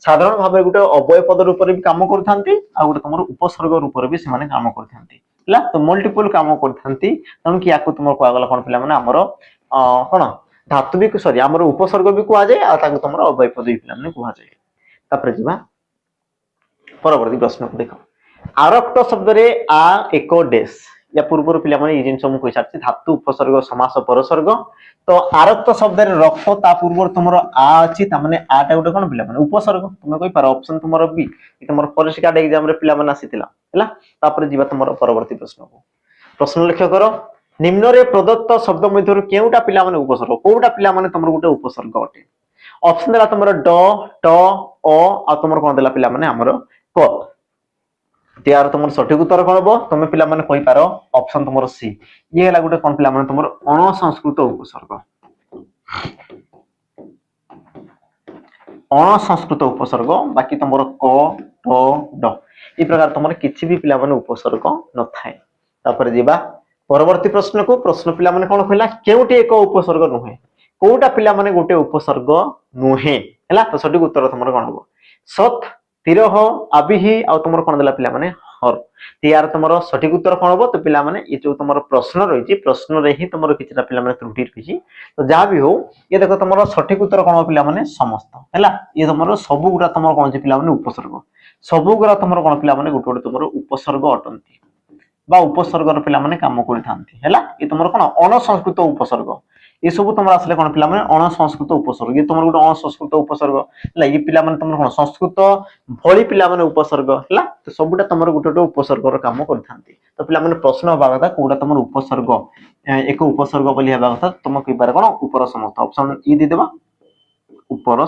साधारण भाबे गुटे अव्यय पद रूप रे भी काम करथांती आ गुटे तुमर उपसर्ग रूप रे भी से माने काम करथांती ला तो मल्टीपल काम करथांती तन कि याको तुमर को आगला कोन पिला माने हमर कोन धातु भी सॉरी हमर उपसर्ग भी कुआ जाय आ ताको तुमर अव्यय पद भी पिला माने कुआ जाय। तापर जिबा परवर्ती प्रश्न को देखो आरक्त शब्द रे आ एको डेस या पूर्व पिला माने जिन सब कहि सारछि धातु उपसर्ग समास परसर्ग तो आरक्त शब्द रे रक्त ता पूर्व तुमर आ अछि ता माने आ टा गुटे कोन पिला माने उपसर्ग तुम कहि पार ऑप्शन तुमर बी तुमर परीक्षा एग्जाम रे पिला माने आसीतिला हैला। तापर जीवा तुमर परवर्ती प्रश्न को प्रश्न लक्ष्य करो निम्न रे प्रदत्त शब्द मध्यरु केउटा पिला माने उपसर्ग कोउटा पिला माने तुमर गुटे उपसर्ग अटे ऑप्शन देला तुमर ड ट अ आ तुमर कोन देला पिला माने हमर क त्यार तुमर सठिक उत्तर कोन हो तुम पिला माने कहि पारो ऑप्शन तुमर सी ये हला गुटे कोन पिला माने तुमर अण संस्कृत उपसर्ग अण संस्कृत उपसर्ग बाकी तुमर क ट ड ई प्रकार तुमर किछि भी पिला माने उपसर्ग न थाए। तापर जीवा परवर्ती प्रश्न को प्रश्न पिला माने कोन कहला केउटी एक उपसर्ग नुहे कोउटा पिला माने गुटे उपसर्ग नुहे हैला तो सठिक उत्तर तुमर कोन हो सत तिरह आबिहि आ तुमर कोन देला पिला माने हर त्यार तुमर सठिक उत्तर कोन हो तो पिला माने ये जो तुमर प्रश्न रही प्रश्न रे ही तुमर किछटा पिला माने त्रुटि रही तो जहा भी हो ये देखो तुमर सठिक उत्तर कोन हो पिला माने समस्त हैला ये तुमर सब गुडा तुमर कोन जे पिला माने उपसर्ग सब गुडा तुमर कोन पिला माने गुटे गुटे तुमर उपसर्ग अटंती बा उपसर्ग र पिला माने काम करथांती हैला ये तुमर कोन अण संस्कृत उपसर्ग ये सब तुम आसले कोन पिला माने अण संस्कृत उपसर्ग ये तुमर गुटे अण संस्कृत उपसर्ग हला ये पिला माने तुमर कोन संस्कृत भଳି पिला माने उपसर्ग हला तो सबुटा तुमर गुटे गुटे उपसर्ग र काम करथांती तो पिला माने प्रश्न होबा कथा कोडा तुमर उपसर्ग एक उपसर्ग बोली हेबा कथा तुम कहि पारे कोन ऊपर समस्त ऑप्शन ई दे देबा ऊपर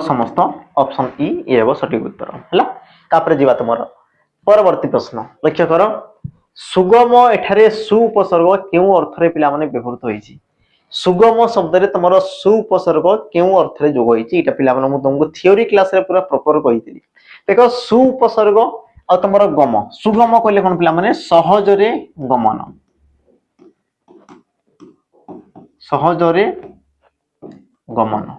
समस्त ऑप्शन ई ये हेबो सठिक उत्तर हला। तापर जीवा तुमर परवर्ती प्रश्न लक्ष्य करो सुगम एठारे सु उपसर्ग केउ अर्थ रे पिला माने व्यवहृत होईची सुगम शब्द रे तुमर सु उपसर्ग केउ अर्थ रे जोग होईची एटा पिला माने मु तुमको थ्योरी क्लास रे पूरा प्रॉपर कहितली देखो सु उपसर्ग आ तुमर गम सुगम कहले कोन पिला माने सहज रे गमन सहज रे गमन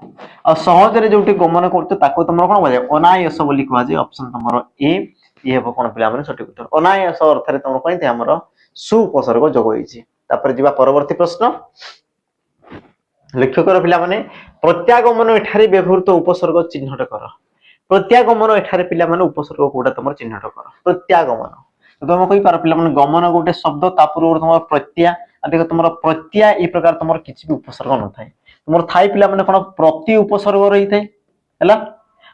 आ सहज रे जोटी गमन करते ताको तुमर कोन बजे अनायास बोली कहवा जे ऑप्शन तुमर ए ये हेबो कोन पिला माने सठिक उत्तर अनायास अर्थ रे तुमर कहिते हमर सु उपसर्ग जोग होईची। तापर जीवा परवर्ती प्रश्न लक्ष्य कर पिला माने प्रत्यागमन एठारे व्यवहृत उपसर्ग चिन्हट कर प्रत्यागमन एठारे पिला माने उपसर्ग कोडा तुमर चिन्हट कर प्रत्यागमन तो तुम कहि पार पिला माने गमन गोटे शब्द ता पूर्व तुमर प्रत्या देखो तुमर प्रत्या ई प्रकार तुमर किछि भी उपसर्ग न थाए तुमर थाई पिला माने कोन प्रति उपसर्ग रही थाए हैला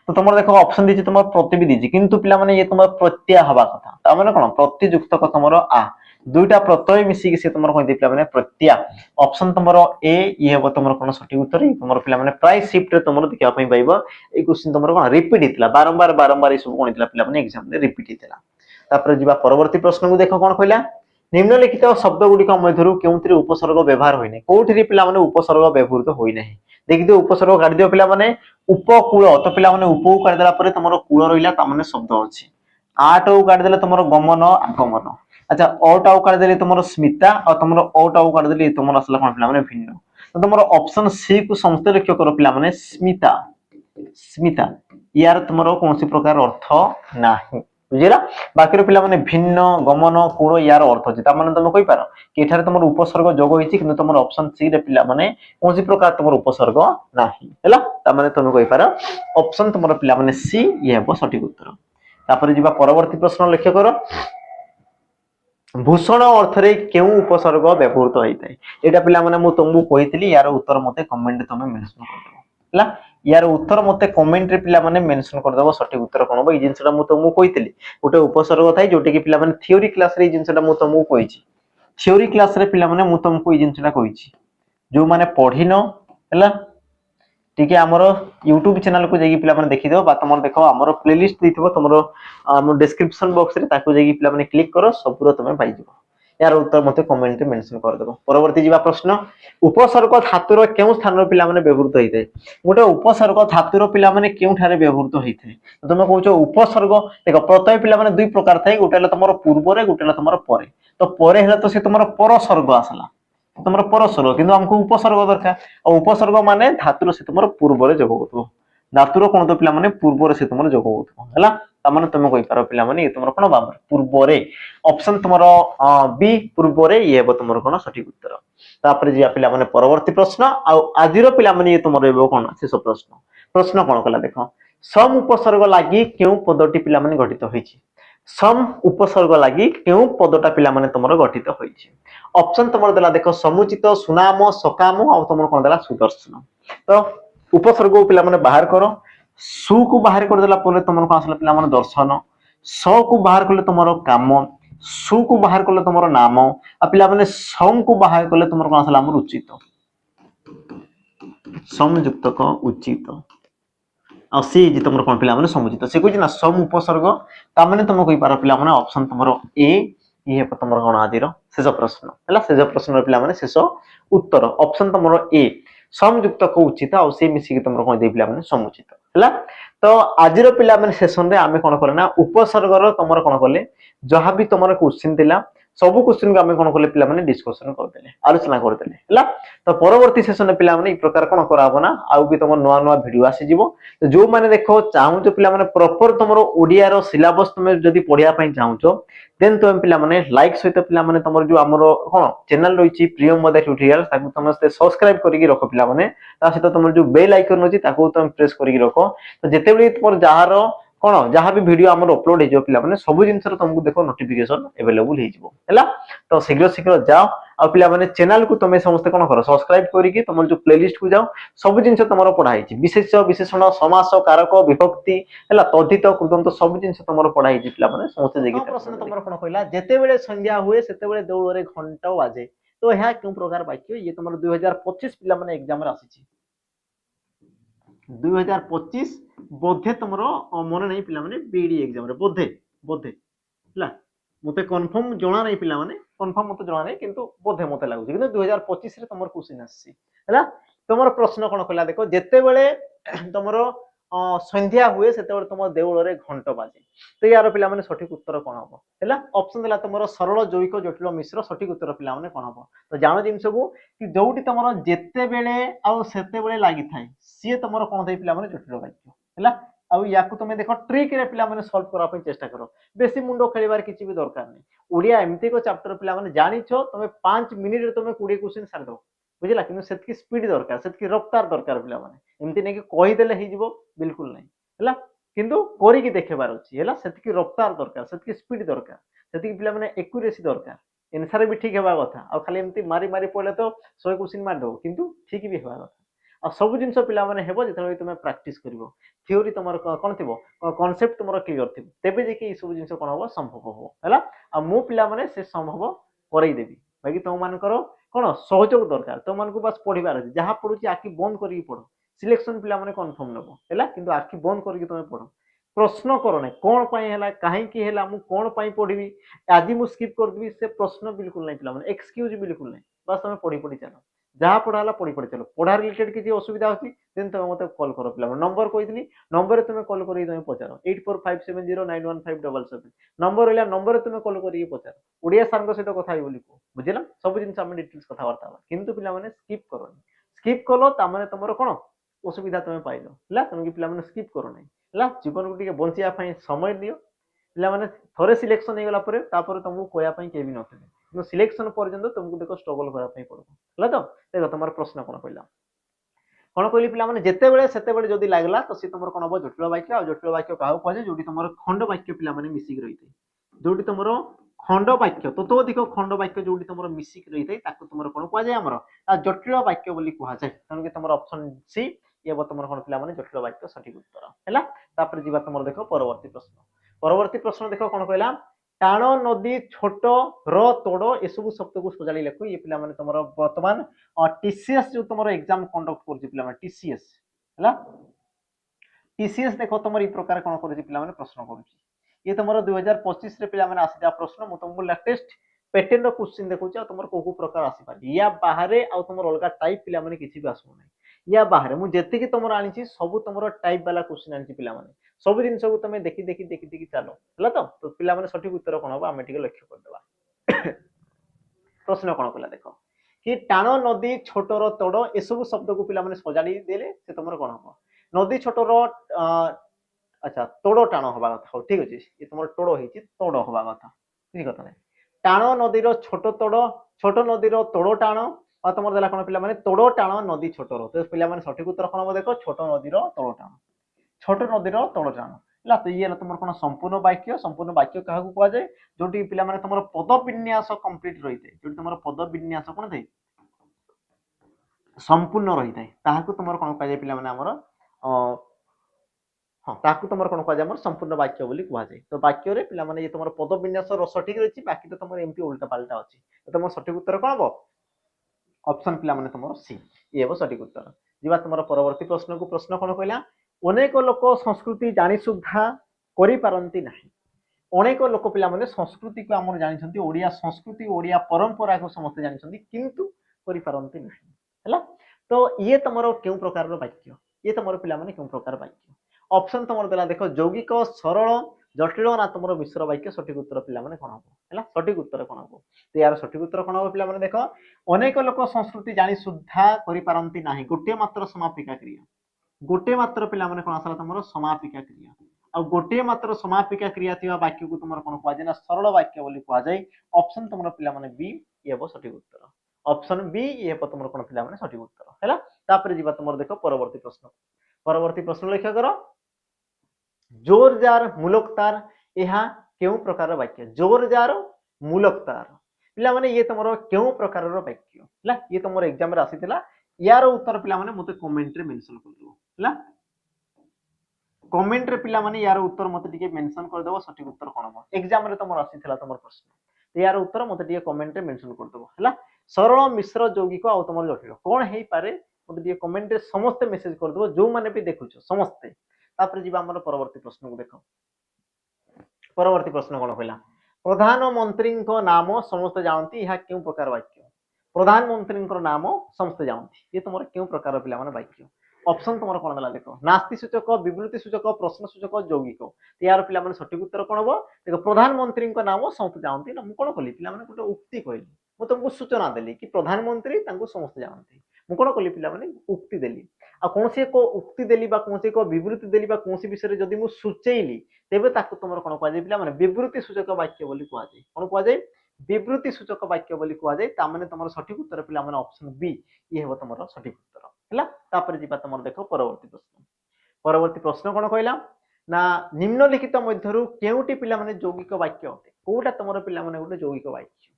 तो तुमर देखो ऑप्शन दीची तुमर प्रति भी दीची किंतु पिला माने ये तुमर प्रत्या हवा कथा ता माने कोन प्रति युक्त क तुमर आ दुईटा प्रत्यय मिसी के से तुमर कोन पिला माने प्रत्या ऑप्शन तुमर ए ये हेबो तुमर कोन सठिक उत्तर तुमर पिला माने प्राय शिफ्ट रे तुमर देखिया पई पाइबो ए क्वेश्चन तुमर कोन रिपीट हितला बारंबार ई सब कोन हितला पिला माने एग्जाम रे रिपीट हितला। तापर जीवा परवर्ती प्रश्न को देखो कोन कहला निम्नलिखित शब्द गुडी का मध्यरु केउतरी उपसर्ग व्यवहार होइने कोउठी पिला माने उपसर्ग व्यवहृत होई नाही देखि दे उपसर्ग काढ दियो पिला माने उपकूल तो पिला माने उपो काढ देला परे तुमर कूल रहिला ता माने शब्द अछि आटो काढ देला तुमर गमन आगमन अच्छा ओटाओ काढ देले तुमर स्मिता और तुमर ओटाओ काढ देले तुमर असला कोन पिला माने भिन्न तो तुमर ऑप्शन सी को समस्त लक्ष्य करो पिला माने स्मिता स्मिता यार तुमर कोनसी प्रकार अर्थ नाही ବୁଝିଲା। ବାକିର ପିଲାମାନେ ଭିନ୍ନ ଗମନ କୋଣ ୟାର ଅର୍ଥ ଅଛି ତାମାନେ ତମେ କହିପାର କି ଏଠାରେ ତମର ଉପସର୍ଗ ଯୋଗ ହେଇଛି କିନ୍ତୁ ତମର ଅପସନ ସି ରେ ପିଲାମାନେ କୌଣସି ପ୍ରକାର ତମର ଉପସର୍ଗ ନାହିଁ ହେଲା ତାମାନେ ତମେ କହିପାର ଅପସନ ତମର ପିଲାମାନେ ସି ଇଏ ହେବ ସଠିକ ଉତ୍ତର। ତାପରେ ଯିବା ପରବର୍ତ୍ତୀ ପ୍ରଶ୍ନ ଲକ୍ଷ୍ୟ କର ଭୂଷଣ ଅର୍ଥରେ କେଉଁ ଉପସର୍ଗ ବ୍ୟବହୃତ ହେଇଥାଏ ଏଇଟା ପିଲାମାନେ ମୁଁ ତମକୁ କହିଥିଲି ୟାର ଉତ୍ତର ମତେ କମେଣ୍ଟ ତମେ ମେନସନ କରିଦେବ ହେଲା यार उत्तर मते कमेंट रे पिला माने मेंशन कर दबो सठिक उत्तर कोन बो ई जिंसटा मु तमु कहितली गोटे उपसर्ग थाई जोटे कि पिला माने थ्योरी क्लास रे ई जिंसटा मु तमु कहिछि थ्योरी क्लास रे पिला माने मु तमको ई जिंसटा कहिछि जो माने पढिनो हला ठीक है हमरो YouTube चैनल को जेगी पिला माने देखि दो बा तमर देखो हमरो प्लेलिस्ट दिथिबो तमरो हमर डिस्क्रिप्शन बॉक्स रे ताको जेगी पिला माने क्लिक करो सबरो तमे पाइ जबो यार उत्तर मते कमेंट रे मेंशन कर देबो। परवर्ती जीवा प्रश्न उपसर्ग धातुर केउ स्थान रे पिला माने व्यवहृत होइते गोटे उपसर्ग धातुर पिला माने केउ ठारे व्यवहृत होइते तमे कहउछो उपसर्ग देखो प्रत्यय पिला माने दुई प्रकार थाई गोटेला तमरो पूर्व रे गोटेला तमरो परे तो परे हेला तो से तमरो परसर्ग आसला तमरो परसर्ग किंतु हमको उपसर्ग दरकार और उपसर्ग माने धातुर से तमरो पूर्व रे जोग होतबो धातुर कोन तो पिला माने पूर्व रे से तमरो जोग होतबो हला तामाने तमे कहि पारो पिला माने ये तमरो कोन बाबर पूर्व रे ऑप्शन तमरो बी पूर्व रे ये हेबो तमरो कोन सठिक उत्तर। तापर जिया पिला माने परवर्ती प्रश्न आ आजिरो पिला माने ये तमरो हेबो कोन शेष प्रश्न प्रश्न कोन कला देखो सम उपसर्ग लागि केउ पदटी पिला माने गठित होईछि सम उपसर्ग लागि केउ पदटा पिला माने तमरो गठित होईछि ऑप्शन तमरो देला देखो समुचित सुनाम सकाम आ तमरो कोन देला सुदर्शन तो उपसर्ग को पिला माने बाहर करो सु को बाहर कर देला परे तमरो कोन आसला पिला माने दर्शन स को बाहर करले तमरो काम सु को बाहर करले तमरो नाम आ पिला माने सम को बाहर करले तमरो कोन आसला हमर उचित समयुक्त को उचित आ सी जे तमरो कोन पिला माने समुचित से कहै ना सम उपसर्ग ता माने तम कहि पार पिला माने ऑप्शन तमरो ए ये तमरो कोन आदिरो शेष प्रश्न हला शेष प्रश्न पिला माने शेष उत्तर ऑप्शन तमरो ए समयुक्त को उचित आ सी मिसी के तमरो कोन दे पिला माने समुचित हला तो आजिरो पिला माने सेशन रे आमे कोन करना उपसर्ग रो तमरो कोन करले जहा भी तमरो क्वेश्चन दिला सब क्वेश्चन को आमे कोन करले पिला माने डिस्कशन कर देले आलोचना कर देले हला तो परवर्ती सेशन रे पिला माने ई प्रकार कोन कराबो ना आउ भी तमरो नवा नवा वीडियो आसी जिवो तो जो माने देखो चाहू जो पिला माने प्रॉपर तमरो ओडिया रो सिलेबस तुमे जदी पढिया पई चाहू छो देन तुम पिला माने लाइक सहित पिला माने तमरो जो हमरो कोन चैनल रहिछि प्रिय मदा ट्यूटोरियल ताकू समस्त सब्सक्राइब करिकि रखो पिला माने ता सहित तमरो जो बेल आइकन अछि ताकू तुम प्रेस करिकि रखो तो जेते बेले तमरो जहारो कोन जहा भी वीडियो हमर अपलोड हे जो पिला माने सब जिंस रो तुमको देखो नोटिफिकेशन अवेलेबल हे जिवो हैला तो शीघ्र शीघ्र जाओ आ पिला माने चैनल को तुमे समस्त कोन करो सब्सक्राइब करिकि तमरो जो प्लेलिस्ट को जाओ सब जिंस तमरो पढा हिछि विशेष विशेषण समास कारक विभक्ति हैला तद्धित कृदंत सब जिंस तमरो पढा हिछि पिला माने समस्त जेकी प्रश्न तमरो कोन कहला जेते बेले संध्या हुए सेते बेले देउळ रे घंटा बाजे तो यह क्यों प्रकार वाक्य ये तमरो 2025 पिला माने एग्जाम रे आसीछि 2025 बोधे तुमरो मन नहीं पिला माने बीडी एग्जाम रे बोधे बोधे हला मते कंफर्म जणा नहीं पिला माने कंफर्म मते जणा नहीं किंतु बोधे मते लागु किंतु 2025 रे तुमरो क्वेश्चन आसी हला तुमरो प्रश्न कोन कहला देखो जेते बेले तुमरो संध्या हुए सेते बेले तुम देउळ रे घंट बाजे तो यार पिला माने सठिक उत्तर कोन हबो हला ऑप्शन देला तुमरो सरल जैविक जटिल मिश्र सठिक उत्तर पिला माने कोन हबो तो जानो जिंस को कि जोटी तुमरो जेते बेले आ सेते बेले लागि थाई सी तुमरो कोन थाई पिला माने जटिल वाक्य हला आ याकू तुमे देखो ट्रिक रे पिला माने सॉल्व करा पई चेष्टा करो बेसी मुंडो खेलिबार किछि भी दरकार नै ओडिया एमती को चैप्टर पिला माने जानि छो तुमे 5 मिनिट रे तुमे 20 क्वेश्चन सार दो बुझिला किनु सेतकी स्पीड दरकार सेतकी रफ्तार दरकार पिला माने एमती नै कि कहि देले हि जिवो बिल्कुल नै हला किंतु कोरी की देखेबार अछि हला सेतकी रफ्तार दरकार सेतकी स्पीड दरकार सेतकी पिला माने एक्यूरेसी दरकार आंसर भी ठीक हेबा कथा आ खाली एमती मारी मारी पड़ले तो 100 क्वेश्चन मार दो किंतु ठीक भी हेबा कथा आ सब जिंस पिला माने हेबो जेतले तुमे प्रैक्टिस करिवो थ्योरी तमर कोन थिबो कांसेप्ट तमर क्लियर थिबो तेबे जे कि ई सब जिंस कोन होबो संभव होबो हला आ मो पिला माने से संभव करई देबी बाकी तुम मान करो कोन सहयोग दरकार तुम मान को बस पढिबार अछि जहा पढुची आखि बंद करिकि पढो सिलेक्शन पिला माने कंफर्म नबो हला किंतु आखि बंद करिकि तुमे पढो प्रश्न करो नै कोन पई हला काहे की हला मु कोन पई पढिबी आजि मु स्किप कर देबी से प्रश्न बिल्कुल नै पिला माने एक्सक्यूज बिल्कुल नै बस तुमे पढी पढी चलो जहा पढाला पढी पढी चलो पढा रिलेटेड किछि असुविधा अछि देन तुमे मते कॉल करो पिला नंबर कहि दिली नंबर रे तुमे कॉल करि तुमे पचारो 8457091577 नंबर हला नंबर रे तुमे कॉल करि पचारो ओडिया सांग सहित कथा होई बोली को बुझिला सब जिंस हम डिटेल्स कथा वार्ता किंतु पिला माने स्किप कलो ता माने तमरो कोन असुविधा तुमे पाइलो हला तुम कि पिला माने स्किप करो नै हला जीवन को टिके बंचिया पई समय दियो ପିଲାମାନେ ଥରେ ସିଲେକ୍ସନ ହେଇଗଲା ପରେ ତାପରେ ତମକୁ କହିବା ପାଇଁ କେହି ବି ନଥିବେ, କିନ୍ତୁ ସିଲେକ୍ସନ ପର୍ଯ୍ୟନ୍ତ ତମକୁ ଦେଖ ଷ୍ଟ୍ରଗଲ କରିବା ପାଇଁ ପଡିବ। ହେଲା ତ ଦେଖ ତମର ପ୍ରଶ୍ନ କଣ କହିଲା, କଣ କହିଲି ପିଲାମାନେ ଯେତେବେଳେ ସେତେବେଳେ ଯଦି ଲାଗିଲା ତ ସେ ତମର କଣ ହବ ଜଟିଳ ବାକ୍ୟ। ଆଉ ଜଟିଳ ବାକ୍ୟ କାହାକୁ କୁହାଯାଏ, ଯୋଉଠି ତମର ଖଣ୍ଡ ବାକ୍ୟ ପିଲାମାନେ ମିଶିକି ରହିଥାଏ, ଯୋଉଠି ତମର ଖଣ୍ଡ ବାକ୍ୟ ତତୋଧିକ ଖଣ୍ଡ ବାକ୍ୟ ଯୋଉଠି ତମର ମିଶିକି ରହିଥାଏ ତାକୁ ତମର କଣ କୁହାଯାଏ, ଆମର ଜଟିଳ ବାକ୍ୟ ବୋଲି କୁହାଯାଏ। ତେଣୁକି ତମର ଅପସନ ସି ଇଏ ହବ ତମର କଣ ପିଲାମାନେ ଜଟିଳ ବାକ୍ୟ ସଠିକ ଉତ୍ତର ହେଲା। ତାପରେ ଯିବା ତମର ଦେଖ ପରବର୍ତ୍ତୀ ପ୍ରଶ୍ନ। ପରବର୍ତ୍ତୀ ପ୍ରଶ୍ନ ଦେଖ କଣ କହିଲା, ଟାଣ ନଦୀ ଛୋଟ ର ତୋଡ଼ ଏସବୁ ଶବ୍ଦକୁ ସଜାଡ଼ି ଲେଖ। ये ପିଲାମାନେ ତମର ବର୍ତ୍ତମାନ टीसीएस जो तमरो एग्जाम कंडक्ट करछि पिलाମାନେ टीसीएस ହେଲା। टीसीएस देखो तमर ई प्रकार कोन करछि पिलाମାନେ प्रश्न करछि। ये तमरो 2025 रे पिलाମାନେ आसिदा प्रश्न मु तुमको लेटेस्ट पैटर्न रो क्वेश्चन देखौछि आ तमर को प्रकार आसी पारि या बाहरे आ तमर अलगा टाइप पिलाମାନେ କିଛି भी आसु नै या बाहरे मु जेति कि तमर आनिछि सब तमर टाइप वाला क्वेश्चन आनिछि पिलाମାନେ सब दिन सब तमे देखि देखि देखि देखि चलो होला तो पिलाମାନେ सठिक उत्तर कोन होबा हमें ठीक लक्ष्य कर देबा। प्रश्न कोन कला देखो कि टाण नदी छोटर तोड़ एसबू शब्द को पिलाମାନେ सजाड़ी देले से तुमर कोन हो नदी छोटर अच्छा तोड़ टाण होबा कथा हो ठीक अछि ये तुमर तोड़ हिची तोड़ होबा कथा ठीक कथा नै टाण नदीर छोट नदीर तोड़ टाण आ तुमर देला कोन पिलाମାନେ तोड़ टाण नदी छोटर तो पिलाମାନେ सठिक उत्तर कोन हो देखो छोट नदीर तोड़ टाण छोट नदीर तोड़ टाण ला तो ये तुमर कोन संपूर्ण वाक्य काहा को कुआ जाय जोटी पिलाମାନେ तुमर पद विन्यास कंप्लीट रहिते जोटी तुमर पद विन्यास कोन दे संपूर्ण रही थाए ताहाकू तुमर कोन कुआ जाय पिलाମାନେ हमर हां ताहाकू तुमर कोन कुआ जाय हमर संपूर्ण वाक्य बोली कुआ जाय। तो वाक्य रे पिलाମାନେ ये तुमर पद विन्यास र सठिक रहिछि बाकी तो तुमर एमपी उल्टा पाल्टा अछि तो तुमर सठिक उत्तर कोन हो ऑप्शन पिलाମାନେ तुमर सी ये हो सठिक उत्तर। जिबा तुमर परवर्ती प्रश्न को प्रश्न कोन कहला अनेक लोक संस्कृति जानि सुद्धा करि पारंती नाही अनेक लोक पिलाମାନେ संस्कृति को हमर जानिछंती ओडिया संस्कृति ओडिया परंपरा को समस्त जानिछंती किंतु करि पारंती नाही हैला। तो ये तमरो क्यों प्रकार रो वाक्य ये तमरो पिलाମାନେ क्यों प्रकार वाक्य ऑप्शन तमरो देला देखो यौगिक सरल जटिल ना तमरो मिश्र वाक्य सठिक उत्तर पिलाମାନେ कोन हो हैला सठिक उत्तर कोन हो तो यार सठिक उत्तर कोन हो पिलाମାନେ देखो अनेक लोक संस्कृति जानि सुद्धा करि पारंती नाही गोटे मात्र समापिका क्रिया गोटे मात्र पिलाମାନେ कोन आसला तमरो समापिका क्रिया आ गोटे मात्र समापिका क्रिया थिबा वाक्य को तुमर कोन कुआ जाय ना सरल वाक्य बोली कुआ जाय ऑप्शन तुमर पिलाମାନେ बी ये हो सठिक उत्तर ऑप्शन बी ये हो तुमर कोन पिलाମାନେ सठिक उत्तर हैला। तापर जीवा तुमर देखो परवर्ती प्रश्न लक्ष्य करो जोर जार मूलक तार यह केउ प्रकार वाक्य जोर जार मूलक तार पिलाମାନେ ये तुमर केउ प्रकार वाक्य हैला ये तुमर एग्जाम रे आसीतिला यार उत्तर पिलाମାନେ मते कमेंट रे मेंशन कर दो हैला कमेंट रे पिलाମାନେ यार उत्तर मते टिके मेंशन कर देबो सठिक उत्तर कोन हो एग्जाम रे तुमर आसीतिला तुमर प्रश्न यार उत्तर मते टिके कमेंट रे मेंशन कर देबो हैला सरल मिश्र यौगिक आ तुमर जटिल कोन हेई पारे मते टिके कमेंट रे समस्त मेसेज कर देबो जो माने भी देखुछो समस्त। तापर जीवा हमर परवर्ती प्रश्न को देखो परवर्ती प्रश्न कोन कहला प्रधानमंत्री को नाम समस्त जानती यह क्यों प्रकार वाक्य प्रधानमंत्री नाम समस्त जानती ये तुमर क्यों प्रकार पिलाମାନେ वाक्य ऑप्शन तुमर कोन देला देखो नास्ति सूचक विवृति सूचक प्रश्न सूचक यौगिक यार पिलाମାନେ सठिक उत्तर कोन हो देखो प्रधानमंत्री को नाम समस्त जानती ना मु कोन कहली पिलाମାନେ गोटे उक्ति कहली मु तुमको सूचना देली कि प्रधानमंत्री तांको समस्त जानती मु कोन कहली पिलाମାନେ उक्ति देली आ कोनसी को उक्ति देली बा कोनसी को विवृति देली बा कोनसी विषय जदी मु सूचैली तेबे ताको तुमर कोन कहै जे पिलाମାନେ विवृति सूचक वाक्य बोली कहै जे कोन कहै जे विवृति सूचक वाक्य बोली कहै जे ता माने तुमर सठिक उत्तर पिलाମାନେ ऑप्शन बी ये हो तुमर सठिक उत्तर हैला। तापर जीवा तुमर देखो परवर्ती प्रश्न कोन कहला ना निम्नलिखित मध्यरु केउटी पिलाମାନେ यौगिक वाक्य होते कोटा तुमर पिलाମାନେ गोटे यौगिक वाक्य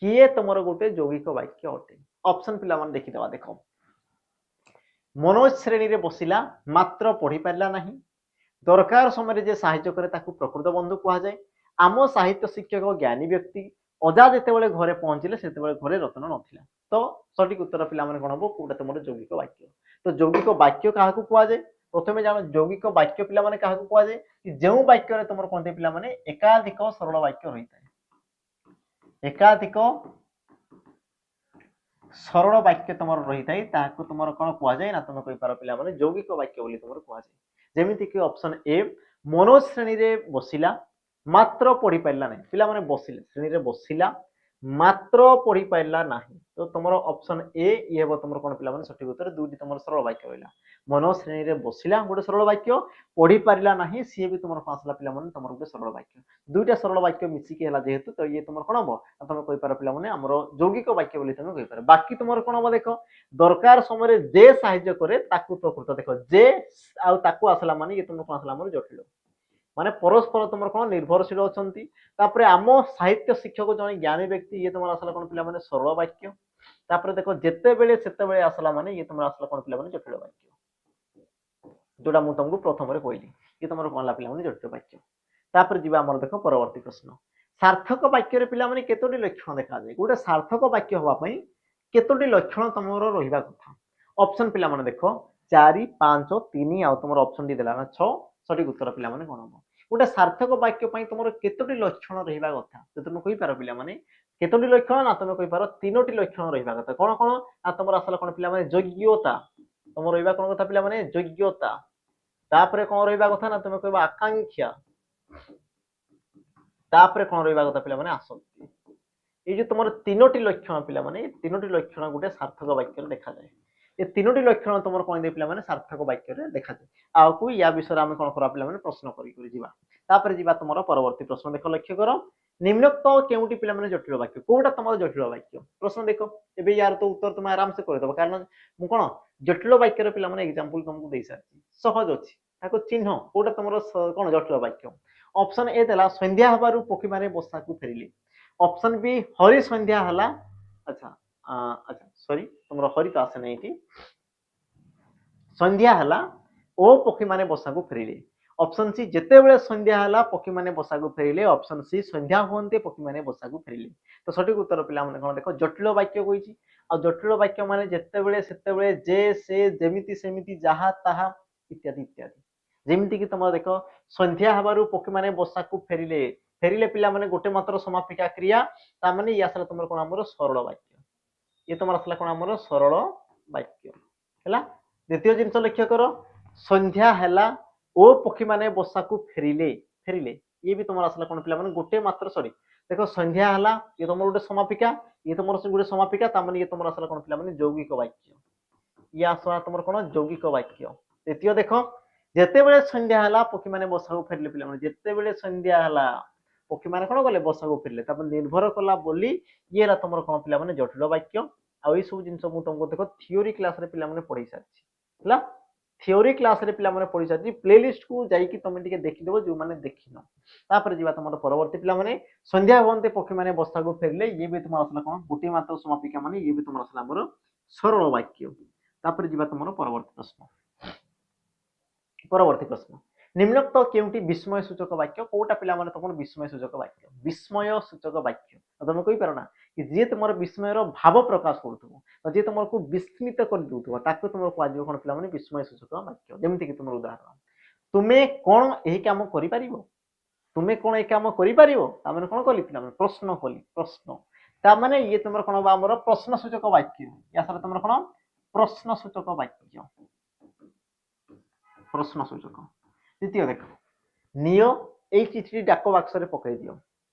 किए तुमर गोटे यौगिक वाक्य होते ऑप्शन पिलाମାନେ देखि देबा देखो मनोज श्रेणी रे बसिला मात्र पढ़ी पारला नाही दरकार समय जे सहायता करे ताकू प्रकृत बंधु कहा जाए आम साहित्य शिक्षक ज्ञानी व्यक्ति अजा जेतेबेले घरे पहुंचले सेतेबेले घरे रत्न नथिला तो सठिक उत्तर पिलाମାନେ कोन हो कोटा तुमर यौगिक वाक्य तो यौगिक वाक्य काहा को कहा जाए प्रथमे जानो यौगिक वाक्य पिलाମାନେ काहा को कहा जाए कि जेउ वाक्य रे तुमर कोनते पिलाମାନେ एकाधिक सरल वाक्य रहिता एकाधिक सरल वाक्य तुमर रही थाए ताको तुमर कोन कुआ जाय ना तुम कहि पारो पिला माने यौगिक वाक्य बोली तुमर कुआ जाय जेमिति कि ऑप्शन ए मनोज श्रेणी रे बसिला मात्र पढ़ी पारला नै पिला माने बसिले श्रेणी रे बसिला मात्र पढ़ी पारा ना तो तुम ऑप्शन ए ये हम तुम कौन पे सठिक उत्तर दुईटी तुम सरल वाक्य रहा मन श्रेणी में बसला गोटे सरल वाक्य पढ़ी पारा ना सी भी तुम कौन आसला पे तुम गोटे सरल वाक्य दुईटा सरल वाक्य मिसिकी है जेहेतु तो ये तुम कौन हम तुम कहीपर पे आम यौगिक वाक्य बोली तुम कहीपर बाकी तुम कौन हम देख दरकार समय जे साहाय्य करे प्रकृत देख जे आसला माने ये तुम कौन आसला जटिल माने परस्पर तुम कौन निर्भरशील अच्छा आम साहित्य शिक्षक जन ज्ञानी व्यक्ति ये तुम आसला कौन पे सरल वाक्य देख जिते बेले से आसला माने ये तुम आसला कौन पे जटिल वाक्य जोटा मुझे तुमको प्रथम कहली ये तुम कौन पे जटिल वाक्य जी आम देख परवर्ती प्रश्न सार्थक वाक्य पे केतोटी लक्षण देखा जाए गोटे सार्थक वाक्य हाँपाई केतोटी लक्षण तुम रहा कथा ऑप्शन पे देख 4 5 3 आ तुम ऑप्शन टी देला ना 6 सठिक उत्तर पे कौन हम गोटे सार्थक वाक्य तुम केतोटी लक्षण रहा कथा तो तुम कहीपर पे केतोटी लक्षण ना तुम कहीपर 3टी लक्षण रहा कथा कौन कौन ना तुम आसला कौन पे योग्यता तुम रहा कौन कथा पे योग्यता तापर कौन रहा कथा ना तुम कह आकांक्षा तापर कौन रहा कथा पे आसक्ति ये जो तुम 3टी लक्षण पे 3टी लक्षण गोटे सार्थक वाक्य देखा जाए ये 3टी लक्षण तुम कौन दे पे सार्थक वाक्य देखा जाए आउ या विषय आम कौन करा पे प्रश्न कर तुम परवर्ती प्रश्न देख लक्ष्य कर निम्नोक्त केउटी पे जटिल वाक्य कौटा तुम जटिल वाक्य प्रश्न देख ए यार तो उत्तर तुम आराम से करदेव कारण मुझे कौन जटिल वाक्य पे एग्जांपल तुमको दे सारी सहज अच्छी चिन्ह कौटा तुम कौन जटिल वाक्य ऑप्शन ए देला संध्या हबारु पक्षी माने बसा को फेरिले ऑप्शन बी हरि संध्या हला अच्छा अच्छा सॉरी तुम हरि तो आसे नहीं संध्या हला ओ पक्षी माने बसा को फेरिले ऑप्शन सी जेते बेले संध्या हला पक्षी माने बसा को फेरिले ऑप्शन सी संध्या होते पक्षी माने बसा को फेरिले तो सठिक उत्तर पिला माने कोन देखो जटिल वाक्य कहिछि आ जटिल वाक्य माने जेते बेले सेते बेले जे से जेमिति सेमिति जहा ताहा इत्यादि इत्यादि जेमिति कि तुम देखो संध्या हबारु पक्षी माने बसा को फेरिले फेरिले पिला माने गोटे मात्र समापिका क्रिया ता माने या आसला तुम कोन हमर सरल वाक्य ये तुम आसला कोन हमर सरल वाक्य हैला द्वितीय जिंस लक्ष्य करो संध्या हैला ओ पक्षी माने बसा को फेरिले फेरिले ये भी तुम आसला कोन पिला माने गोटे मात्र सॉरी देखो संध्या हैला ये तुम गोटे समापिका ये तुम गोटे समापिका ता माने ये तुम आसला कोन पिला माने यौगिक वाक्य ये आसला तुम कोन यौगिक वाक्य द्वितीय देखो जेते बेले संध्या हैला पक्षी माने बसा को फेरिले पिला माने जेते बेले संध्या हैला पक्षी माने कौन गले बसा को फेरिले तापर निर्भर कला बोली ये ला तुम कौन पिला माने जटिल वाक्य आ सब जिनस मु तुमको देखो थियोरी क्लास रे पिला माने पढ़ी सारछि हला थियोरी क्लास रे पिला माने पढ़ी सारछि प्लेलिस्ट को जाई कि तुम टिके देखि देबो जो माने देखिनो तापर जीवा तुम परवर्ती पिला माने संध्या होते पक्षी माने बसा को फेरिले ये भी तुम आसला कौन गुटी मात्र समापिका माने ये भी तुम आसला हमर सरल वाक्य तापर जीवा तुम परवर्ती प्रश्न निम्नोक्त केउटी विस्मय सूचक वाक्य कोटा पिला माने तुम विस्मय सूचक वाक्य विस्मय सूचक वाक्य तुम कहि पारो ना कि जे तुम विस्मयर भाव प्रकाश करथबो तो जे तुमको विस्मित कर दूथबो ताको तुम को आज कोन पिला माने विस्मय सूचक वाक्य जेमति कि तुम उदाहरण तुमे कोन एही काम करि परिबो तुमे कोन एही काम करि परिबो ता माने कोन कली पिला माने प्रश्न कली प्रश्न ता माने ये तुम कोन बा हमर प्रश्न सूचक वाक्य या सारा तुम कोन प्रश्न सूचक वाक्य प्रश्न सूचक द्वितीय देख नियो ए चिठी डाक बाक्स रे पकई दियो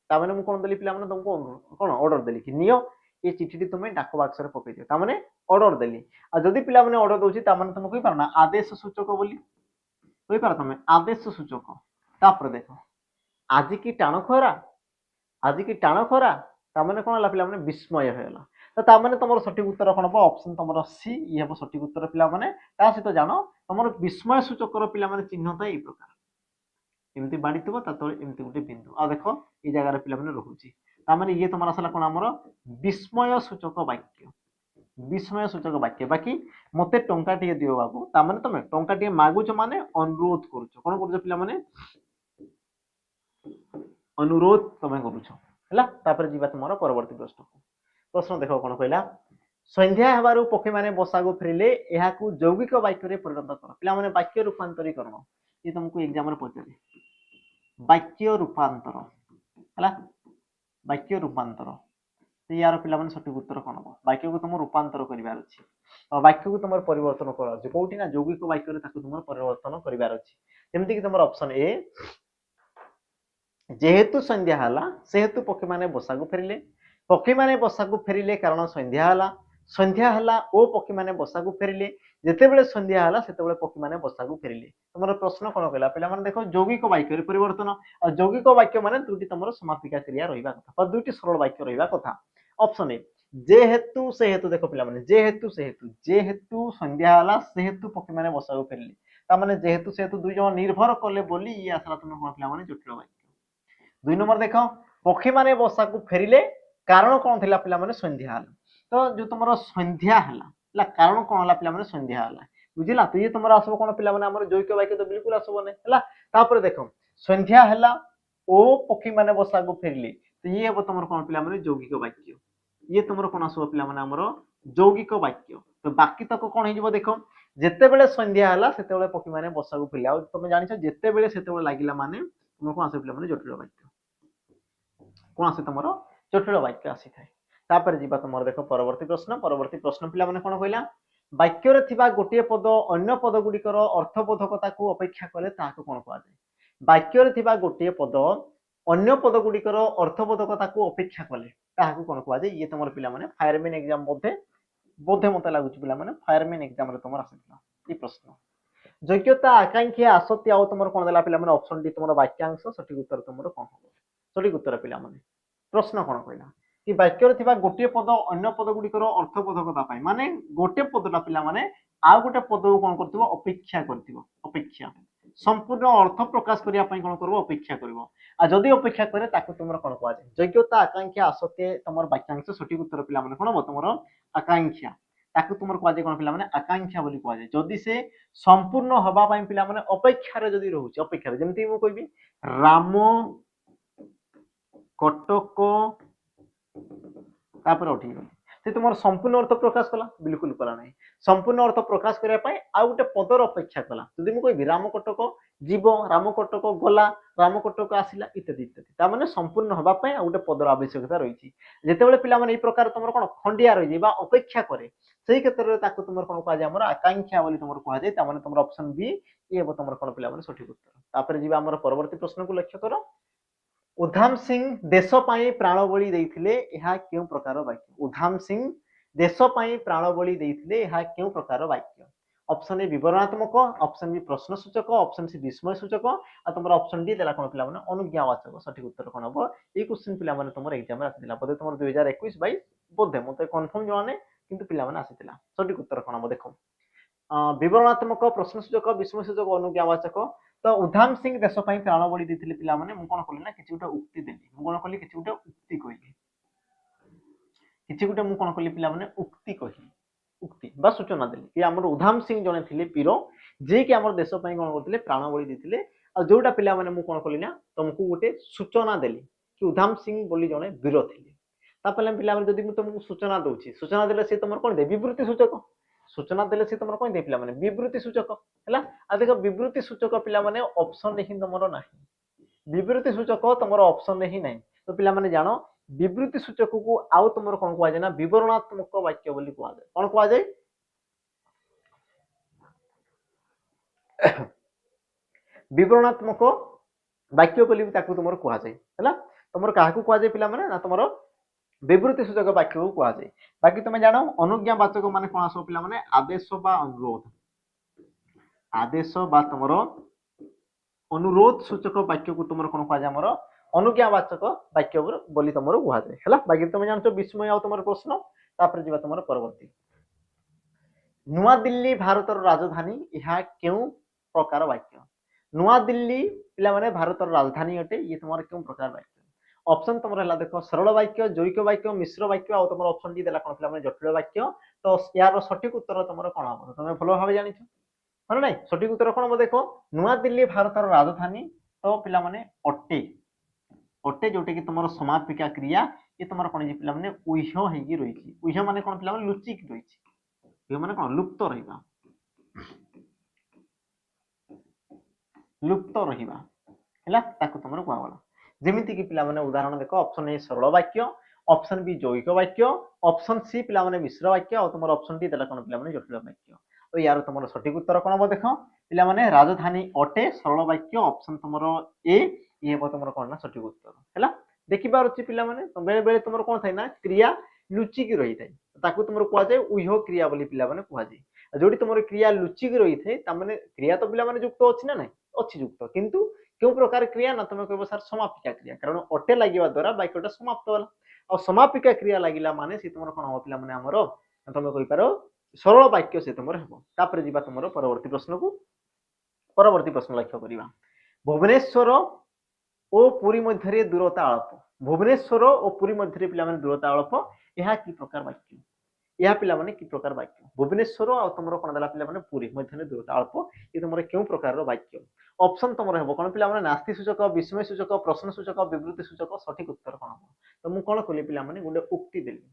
ता माने मु कोन देली पिला माने तुमको कोन ऑर्डर देली कि नियो ए चिठी तुमे डाक बाक्स रे पकई दियो ता माने ऑर्डर देली आ जदी पिला माने ऑर्डर दोची ता माने तुम कहि पार ना आदेश सूचक बोली कहि पार तुमे आदेश सूचक तापर देखो आज की टाण खरा ता माने कोन ला पिला माने विस्मय हेला तो ता माने तुमर सठिक उत्तर कोन बा ऑप्शन तुमर सी ये हो सठिक उत्तर पिला माने ता सहित जानो तुमर विस्मय सूचक पिला माने चिन्ह था ए प्रकार एमती बाड़ी थबो ता तळे एमती गुटे बिंदु आ देखो ए जगह रे पिला माने रहूची ता माने ये तुमर असला कोन हमर विस्मय सूचक वाक्य बाकी मते टंका टिके दियो बाबू ता माने तमे टंका टिके मागुच माने अनुरोध करूछ कोन करूछ पिला माने अनुरोध तमे करूछ हला तापर जीवा तुमर परवर्ती प्रश्न देखो कोन कहला संध्या हबारु पक्षी माने बसा को फेरिले एहा को यौगिक वाक्य रे परिणत कर पिला माने वाक्य रूपांतरीकरण ये तुमको एग्जाम रे पचारे वाक्य रूपांतर हला वाक्य रूपांतर तो यार पिला माने सठिक उत्तर कोन हो वाक्य को तुम रूपांतर करिवार अछि और वाक्य को तुम परिवर्तन कर अछि कोठी ना यौगिक वाक्य रे ताको तुम परिवर्तन करिवार अछि जेमति कि तुम ऑप्शन ए जेहेतु संध्या हला सेहेतु पक्षी माने बसा को फेरिले पक्षी माने बसा को फेरिले कारण संध्या हला ओ पक्षी माने बसा को फेरिले जेतेबेले संध्या हला सेतेबेले पक्षी माने बसा को फेरिले तुमर प्रश्न कोन कहला पिला माने देखो यौगिक वाक्य रे परिवर्तन और यौगिक वाक्य माने दुटी तुमर समापिका क्रिया रहिबा कथा और दुटी सरल वाक्य रहिबा कथा ऑप्शन ए जे हेतु से हेतु देखो पिला माने जे हेतु संध्या हला से हेतु पक्षी माने बसा को फेरिले ता माने जे हेतु से हेतु दुई जण निर्भर कले बोली ये आसला तुम कोन पिला माने जटिल वाक्य दुई नंबर देखो पक्षी माने बसा को फेरिले कारण कौन थिला पिला माने संध्या हला तो जो तुमरो संध्या हला कारण कौन हला पिला माने संध्या हला बुझिला तो ये तुमरो आसबो कोन पिला माने हमर जैविक वाक्य तो बिल्कुल आसबो नै हला तापर देखो संध्या हला ओ पक्षी माने बसा को फेरिले तो ये अब तुमरो कोन पिला माने यौगिक वाक्य ये तुमरो कोन आसबो पिला माने हमर यौगिक वाक्य तो बाकी तक कोन हे जबो देखो जेते बेले संध्या हला सेते बेले पक्षी माने बसा को फेरिले आ तुम जानिछ जेते बेले सेते बेले लागिला माने तुमरो कोन आसबो पिला माने जटिल वाक्य कोन आसे तुमरो जटिल वाक्य आसी थाए तापर जीवा तुमर देखो परवर्ती प्रश्न पिला माने कोन कहला वाक्य रे थिबा गोटे पद अन्य पद गुडिकर अर्थबोधकता को अपेक्षा कले ताको कोन कहआ जाय वाक्य रे थिबा गोटे पद अन्य पद गुडिकर अर्थबोधकता को अपेक्षा कले ताको कोन कहआ जाय ये तुमर पिला माने फायरमैन एग्जाम बोधे बोधे मते लागुच पिला माने फायरमैन एग्जाम रे तुमर आसीला ई प्रश्न योग्यता आकांक्षा आसक्ति आ तुमर कोन देला पिला माने ऑप्शन डी तुमर वाक्यांश सठिक उत्तर तुमर कोन हो सठिक उत्तर पिला माने प्रश्न कोन कहला कि वाक्य रे थिबा गोटे पद अन्य पद गुडिकर अर्थबोधकता पाई माने गोटे पदटा पिला माने आ गोटे पद को कोन करथिबो अपेक्षा संपूर्ण अर्थ प्रकाश करिया पई कोन करबो अपेक्षा करबो आ जदी अपेक्षा करे ताको तुमर कोन कहआ जाय योग्यता आकांक्षा आसक्ति तुमर वाक्यांश सठिक उत्तर पिला माने कोन हो तुमर आकांक्षा ताको तुमर कहआ जाय कोन पिला माने आकांक्षा बोली कहआ जाय जदी से संपूर्ण हबा पई पिला माने अपेक्षा रे जदी रहउची अपेक्षा जेमति मु कहबी राम कटक तापर उठी गली से तुम संपूर्ण अर्थ प्रकाश कला बिल्कुल कला नहीं संपूर्ण अर्थ प्रकाश करने पाए आ गोटे पदर अपेक्षा कला जदि मुझे कहबी राम कटक जीव राम कटक गला राम कटक आसिला इत्यादि इत्यादि ता माने संपूर्ण हबा पई आ गोटे पदर आवश्यकता रही जेतेबेले पिला माने ए प्रकार तुमर कोन खंडिया रही बा अपेक्षा करे सेही क्षेत्र रे ताको तुमर कोन कहा जाय हमर आकांक्षा बोली तुमर कहा जाय ता माने तुमर ऑप्शन बी ये तुमर कोन पिला माने सठिक उत्तर तापर जीवा हमर परवर्ती प्रश्न को लक्ष्य करो उधाम सिंह देश पाई प्राण बलि देइथिले एहा केउ प्रकार वाक्य उधाम सिंह देश पाई प्राण बलि देइथिले एहा केउ प्रकार वाक्य ऑप्शन ए विवरणात्मक ऑप्शन बी प्रश्न सूचक ऑप्शन सी विस्मय सूचक आ तुमर ऑप्शन डी देला कोन पिला माने अनुज्ञावाचक सठिक उत्तर कोन हो ए क्वेश्चन पिला माने तुमर एग्जाम रे आसिला बोधे तुमर 2021 22 बोधे मते कंफर्म जवाने किंतु पिला माने आसिला सठिक उत्तर कोन हो देखो विवरणात्मक प्रश्न सूचक विस्मय सूचक अनुज्ञावाचक तो उधाम सिंह देश प्राण बलि देथिले पिला माने मु कोन कली ना किछि गोटे उक्ति देली मु कोन कली किछि गोटे उक्ति कहली किछि गोटे मु कोन कली पिला माने उक्ति कहली उक्ति बा सूचना देली कि हमर उधाम सिंह जने थिले पीरो जे कि हमर देश पई कोन करथिले प्राण बलि देथिले आ जोटा पिला माने मु कोन कली ना तुमको गोटे सूचना देली कि उधाम सिंह बोली जने वीर थिले ता पले पिला माने जदि मु तुमको सूचना दोछि सूचना देले से तुमर कोन दे विवृत्ति सूचक सूचना देले से तुमर कोन दे पिला माने विवृत्ति सूचक हला आ देखो विवृत्ति सूचक पिला माने ऑप्शन रे ही तुमरो नाही विवृत्ति सूचक तुमरो ऑप्शन रे ही नाही तो पिला माने जानो विवृत्ति सूचक को आउ तुमरो कोन कहआ जाय ना विवरणात्मक वाक्य बोली कहआ जाय कोन कहआ जाय विवरणात्मक वाक्य बोली ताकू तुमरो कहआ जाय हला तुमरो काहा को कहआ जाय पिला माने ना तुमरो विवृत्ति सूचक वाक्य को कहआ जाय बाकी तुम जानो अनुज्ञावाचक माने कोन आसो पिला माने आदेश बा अनुरोध आदेश बा तुमरो अनुरोध सूचक वाक्य को तुमरो कोन कहआ जाय हमरो अनुज्ञावाचक वाक्य बोली तुमरो कहआ जाय हला बाकी तुम जानो विस्मय आ तुमरो प्रश्न तापर जीवा तुमरो परवर्ती नुआ दिल्ली भारतर राजधानी यहा केउ प्रकार वाक्य नुआ दिल्ली पिला माने भारतर राजधानी अटे ये तुमरो केउ प्रकार वाक्य ऑप्शन तुम रहला देखो सरल वाक्य जैविक वाक्य मिश्र वाक्य आ तुम ऑप्शन डी देला कोन पिला माने जटिल वाक्य तो यार सठिक उत्तर तुमरो कोन हो तुम भलो भाबे जानिछ हन नै सठिक उत्तर कोन हो देखो नुआ दिल्ली भारतर राजधानी तो पिला माने अटे अटे जोटे कि तुमरो समापिका क्रिया ये तुमरो कोन जे पिला माने उह्य हेगी रहिछि उह्य माने कोन पिला माने लुचि कि रहिछि उह्य माने कोन लुप्त रहिबा हला ताको तुमरो कहवाला जेमिति कि पिला माने उदाहरण देखो ऑप्शन ए सरल वाक्य ऑप्शन बी जैविक वाक्य ऑप्शन सी पिला माने मिश्र वाक्य और तुमरो ऑप्शन डी देला कोन पिला माने जटिल वाक्य तो यार तुमरो सठिक उत्तर कोन हो देखो पिला माने राजधानी अटे सरल वाक्य ऑप्शन तुमरो ए ये हो तुमरो कोन ना सठिक उत्तर हला देखि पारुछि पिला माने बेले बेले तुमर कोन थाय ना क्रिया लुचिकी रही थाय ताकू तुमर कुआ जाय उह्य क्रिया बोली पिला माने कुआ जाय जोडी तुमर क्रिया लुचिकी रही थाय ता माने क्रिया तो पिला माने युक्त अछि ना नै अछि युक्त किंतु केउ प्रकार क्रिया ना तुम कहबो सर समापिका क्रिया कारण अटे लागिबा द्वारा वाक्यटा समाप्त होला और समापिका क्रिया लागिला माने से तुमर कोन हो पिला माने हमरो तुम कहि पारो सरल वाक्य से तुमर हेबो तापर जिबा तुमर परवर्ती प्रश्न को परवर्ती प्रश्न लक्ष्य करिबा भुवनेश्वर ओ पुरी मध्य दूरता अल्प भुवनेश्वर और पुरी मध्य पिला माने दूरता अल्प यह कि प्रकार वाक्य यह पिला माने कि प्रकार वाक्य भुवनेश्वर और तुमर कोन दला पिला माने पुरी मध्य दूरता अल्प ये तुमर केउ प्रकार रो वाक्य ऑप्शन तुमर हेबो कोन पिला माने नास्ति सूचक विस्मय सूचक प्रश्न सूचक विवृत्ति सूचक सठिक उत्तर कोन हो तो मु कोन कली पिला माने गुडे उक्ति देली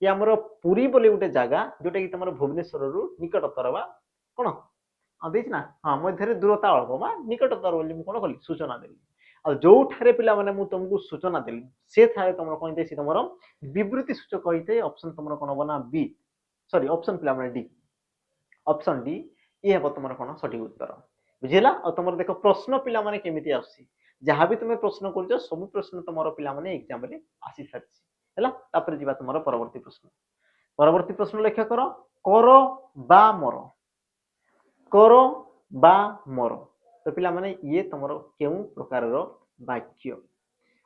ये हमर पुरी बोली गुटे जागा जोटा कि तुमर भुवनेश्वर रु निकटतर बा कोन देछ ना हां मध्य दूरता अल्प बा निकटतर बोली मु कोन कली सूचना देली आ जो ठारे पिला माने मु तुमको सूचना देली से थारे तुमर कोन देसी तुमर विवृत्ति सूचक होइते ऑप्शन तुमर कोन बना बी सॉरी ऑप्शन पिला माने डी ऑप्शन डी ये हेबो तुमर कोन सठिक उत्तर बुझिला और तुमर देखो प्रश्न पिला माने केमिति आसी जहां भी तुमे प्रश्न करजो सब प्रश्न तुमर पिला माने एग्जाम रे आसी सारछि हैला तापर जिबा तुमर परवर्ती प्रश्न लक्ष्य करो बा मोर करो बा मोर तो पिला माने ये तुमर केउ प्रकार रो वाक्य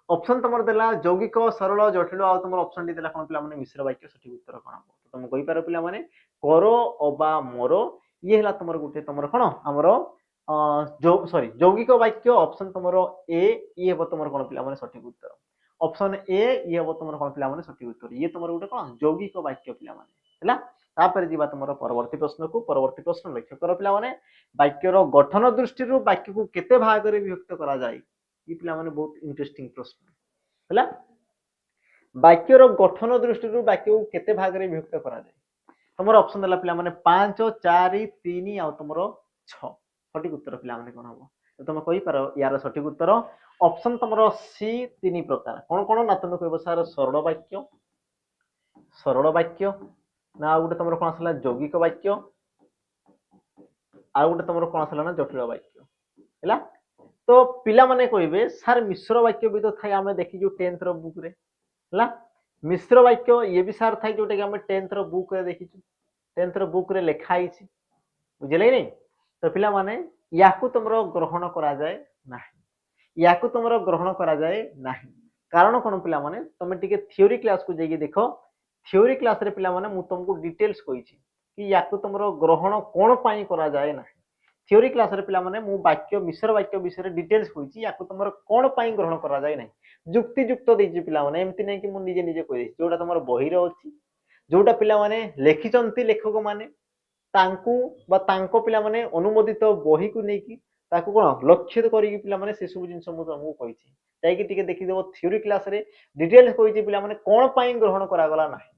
ऑप्शन तुमर देला यौगिक सरल जटिल आ तुमर ऑप्शन डी देला कोन पिला माने मिश्र वाक्य सठिक उत्तर कोन तो तुम कहि पारो पिला माने करो अबा मोर ये हला तुमर गुटे तुमर कोन हमरो जो सॉरी यौगिक वाक्य ऑप्शन तुमरो ए ये हेबो तुमर कोन पिला माने सठिक उत्तर ऑप्शन ए ये हेबो तुमर कोन पिला माने सठिक उत्तर ये तुमर गुटे कोन यौगिक वाक्य पिला माने हला तापर जीवा तुमर परवर्ती प्रश्न को परवर्ती प्रश्न लक्ष्य करो पिला माने वाक्य रो गठन दृष्टि रो वाक्य को केते भाग रे विभक्त करा जाय ये पिला माने बहुत इंटरेस्टिंग प्रश्न हला वाक्य रो गठन दृष्टि रो वाक्य को केते भाग रे विभक्त करा जाय तुमर ऑप्शन देला पिला माने 5 4 3 आ तुमर 6 सठिक उत्तर पिला माने कोन हो तो तुम कहि पारो यार सठिक उत्तर ऑप्शन तुमर सी 3 प्रकार कोन कोन ना तुम कहबो सर सरल वाक्य ना गुटे तुमर कोन आसला यौगिक वाक्य आ गुटे तुमर कोन आसला ना जटिल वाक्य हैला तो पिला माने कहिबे सर मिश्र वाक्य भी तो थाई हमें देखि जो 10th रो बुक रे हैला मिश्र वाक्य ये भी सर थाई जोटे कि हमें 10th रो बुक रे देखि 10th रो बुक रे लिखा आइछि बुझिले नै तो पिला माने याकू तुमरो ग्रहण करा जाय नाही याकू तुमरो ग्रहण करा जाय नाही कारण कोन पिला माने तुम टिके थ्योरी क्लास को जेगी देखो थ्योरी क्लास रे पिला माने मु तुमको डिटेल्स कहिछि कि याकू तुमरो ग्रहण कोन पाई करा जाय नाही थ्योरी क्लास रे पिला माने मु वाक्य मिश्र वाक्य विषय रे डिटेल्स कहिछि याकू तुमरो कोन पाई ग्रहण करा जाय नाही युक्ति युक्त देछि पिला माने एम्ति नै कि मु निजे निजे कहि देछि जोटा तुमरो बही रे अछि जोटा पिला माने लेखिचंती लेखक माने तांकू बा तांको पिला माने अनुमोदित बही को नै कि ताकू कोन लक्ष्य करी पिला माने से सब जिंस मु तुमको कहिछि ताई कि टिके देखि देबो थ्योरी क्लास रे डिटेल्स कहिछि पिला माने कोन पाई ग्रहण करा गला नाही